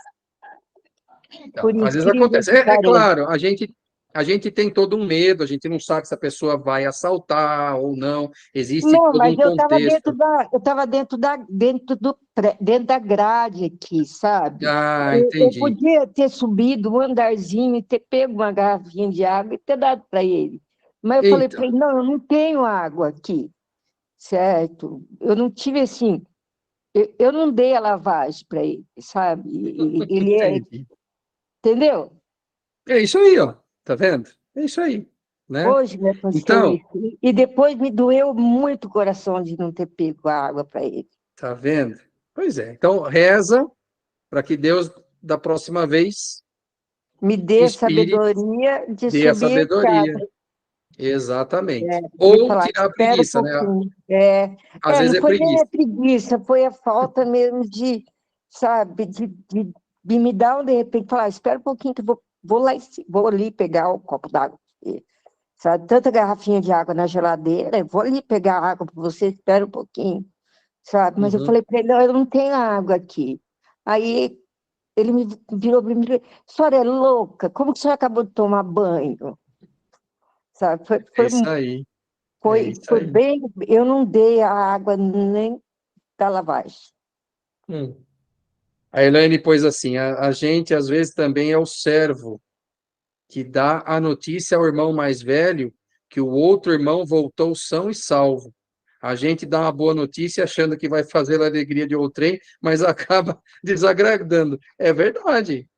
Então, às vezes acontece. É claro, a gente tem todo um medo, a gente não sabe se a pessoa vai assaltar ou não, existe Não, todo mas um eu estava contexto. dentro da grade aqui, sabe? Ah, Eu entendi. podia ter subido um andarzinho e ter pego uma garrafinha de água e ter dado para ele. Mas eu falei Então, para ele, não, eu não tenho água aqui, certo? Eu não tive assim, eu não dei a lavagem para ele, sabe? Ele é, entendi. entendeu? É isso aí, ó. Tá vendo? É isso aí, né? Hoje me aconteceu Então, isso. E depois me doeu muito o coração de não ter pego a água para ele. tá vendo? Pois é. Então, reza para que Deus, da próxima vez, Me dê inspire, sabedoria de dê a subir a sabedoria. escada. Exatamente. De Ou falar, tirar a espera um preguiça, né? pouquinho. Às vezes Não é foi nem a preguiça. preguiça, foi a falta mesmo de, sabe, de me dar de repente, falar, espera um pouquinho que eu vou lá, vou ali pegar o copo d'água. Sabe, tanta garrafinha de água na geladeira, eu vou ali pegar a água para você, espera um pouquinho, sabe? Mas eu Uhum. falei para ele, não, eu não tenho água aqui. Aí ele me virou para mim e falou, a senhora é louca? Como que a senhora acabou de tomar banho? Sabe? É isso aí. É isso Foi aí. bem. Eu não dei a água nem da lavagem. Hum. A Elaine pôs assim: a gente às vezes também é o servo que dá a notícia ao irmão mais velho que o outro irmão voltou são e salvo. A gente dá uma boa notícia achando que vai fazer a alegria de outrem, mas acaba desagradando. É verdade,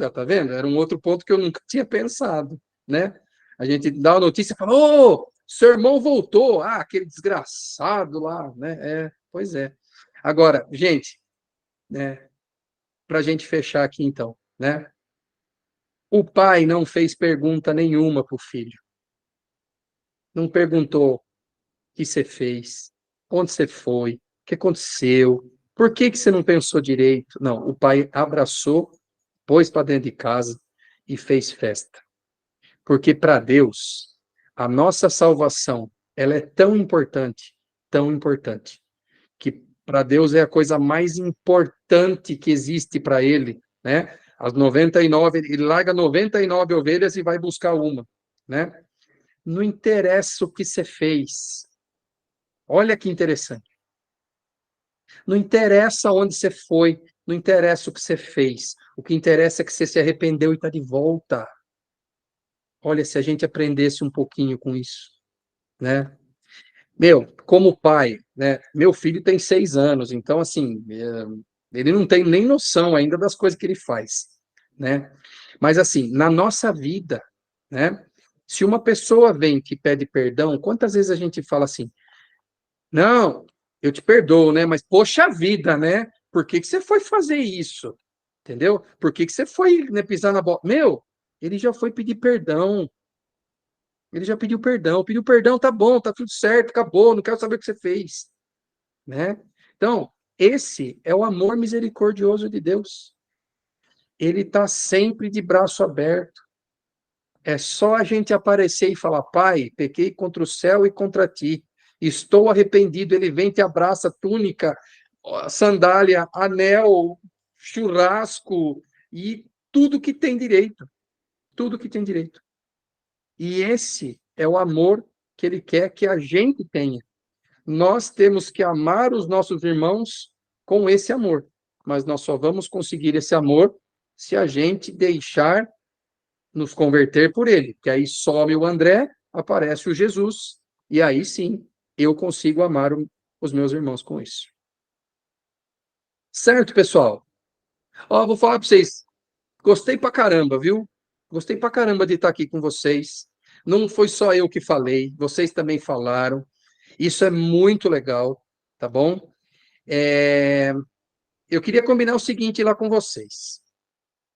ó, tá vendo? Era um outro ponto que eu nunca tinha pensado, né? A gente dá a notícia e fala: ô, seu irmão voltou, ah, aquele desgraçado lá, né? Pois é. Agora, gente, né, para a gente fechar aqui então, né? O pai não fez pergunta nenhuma para o filho. Não perguntou o que você fez, onde você foi, o que aconteceu, por que você não pensou direito. Não, o pai abraçou, pôs para dentro de casa e fez festa. Porque para Deus, a nossa salvação, ela é tão importante, que para Deus é a coisa mais importante que existe para ele, né? As 99, ele larga 99 ovelhas e vai buscar uma, né? Não interessa o que você fez. Olha que interessante. Não interessa onde você foi, não interessa o que você fez. O que interessa é que você se arrependeu e está de volta. Olha, se a gente aprendesse um pouquinho com isso, né? Meu, como pai, né? Meu filho tem 6 anos, então, assim, ele não tem nem noção ainda das coisas que ele faz, né? Mas assim, na nossa vida, né? Se uma pessoa vem que pede perdão, quantas vezes a gente fala assim, não, eu te perdoo, né? Mas poxa vida, né? Por que que você foi fazer isso? Entendeu? Por que que você foi, né, pisar na bola? Meu, ele já foi pedir perdão. Ele já pediu perdão, tá bom, tá tudo certo, acabou, não quero saber o que você fez, né? Então, esse é o amor misericordioso de Deus. Ele está sempre de braço aberto. É só a gente aparecer e falar, Pai, pequei contra o céu e contra ti. Estou arrependido. Ele vem, te abraça, túnica, sandália, anel, churrasco e tudo que tem direito. Tudo que tem direito. E esse é o amor que ele quer que a gente tenha. Nós temos que amar os nossos irmãos com esse amor. Mas nós só vamos conseguir esse amor se a gente deixar nos converter por ele. Que aí some o André, aparece o Jesus, e aí sim eu consigo amar os meus irmãos com isso. Certo, pessoal? Ó, vou falar para vocês. Gostei pra caramba, viu? Gostei pra caramba de estar aqui com vocês. Não foi só eu que falei, vocês também falaram. Isso é muito legal, tá bom? Eu queria combinar o seguinte lá com vocês.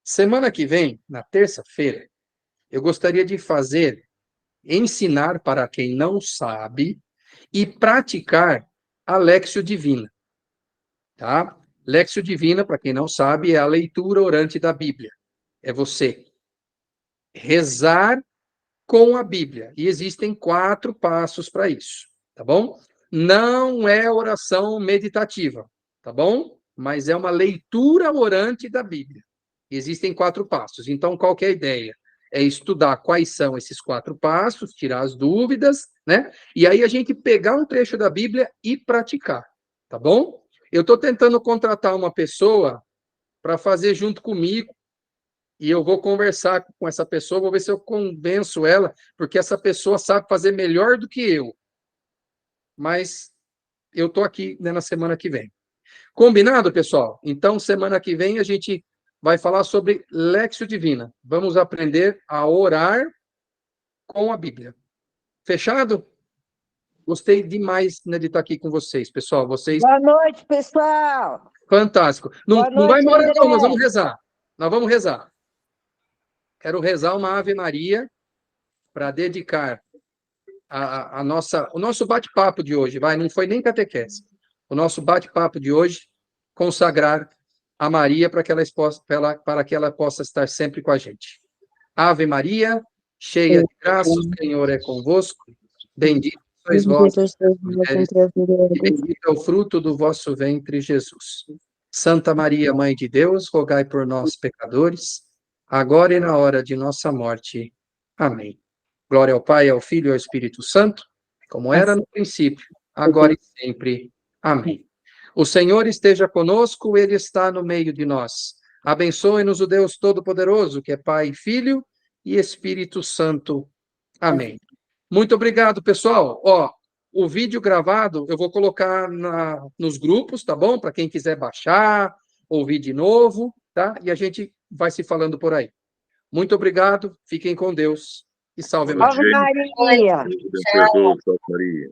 Semana que vem, na terça-feira, eu gostaria de ensinar para quem não sabe e praticar a Léxio Divina, tá? Léxio Divina, para quem não sabe, é a leitura orante da Bíblia. É você rezar com a Bíblia. E existem 4 passos para isso, tá bom? Não é oração meditativa, tá bom? Mas é uma leitura orante da Bíblia. Existem 4 passos. Então, qual que é a ideia? É estudar quais são esses 4 passos, tirar as dúvidas, né? E aí a gente pegar um trecho da Bíblia e praticar, tá bom? Eu estou tentando contratar uma pessoa para fazer junto comigo, e eu vou conversar com essa pessoa, vou ver se eu convenço ela, porque essa pessoa sabe fazer melhor do que eu. Mas eu estou aqui, né, na semana que vem. Combinado, pessoal? Então, semana que vem a gente vai falar sobre Léxio Divina. Vamos aprender a orar com a Bíblia. Fechado? Gostei demais, né, de estar aqui com vocês, pessoal. Vocês. Boa noite, pessoal. Fantástico. Não, Boa não vai noite, embora, André. não. Nós vamos rezar. Nós vamos rezar. Quero rezar uma Ave Maria para dedicar o nosso bate-papo de hoje, não foi nem catequese. O nosso bate-papo de hoje, consagrar a Maria para que ela possa estar sempre com a gente. Ave Maria, cheia de graça, o Senhor é convosco, bendita sois vós entre as mulheres, e bendito é o fruto do vosso ventre, Jesus. Santa Maria, Mãe de Deus, rogai por nós, pecadores, agora e na hora de nossa morte. Amém. Glória ao Pai, ao Filho e ao Espírito Santo, como era no princípio, agora e sempre. Amém. O Senhor esteja conosco, Ele está no meio de nós. Abençoe-nos o Deus Todo-Poderoso, que é Pai, Filho e Espírito Santo. Amém. Muito obrigado, pessoal. Ó, o vídeo gravado eu vou colocar nos grupos, tá bom? Para quem quiser baixar, ouvir de novo, tá? E a gente vai se falando por aí. Muito obrigado, fiquem com Deus e salve Maria. Ave Maria. Deus abençoe a todos, Salve Maria.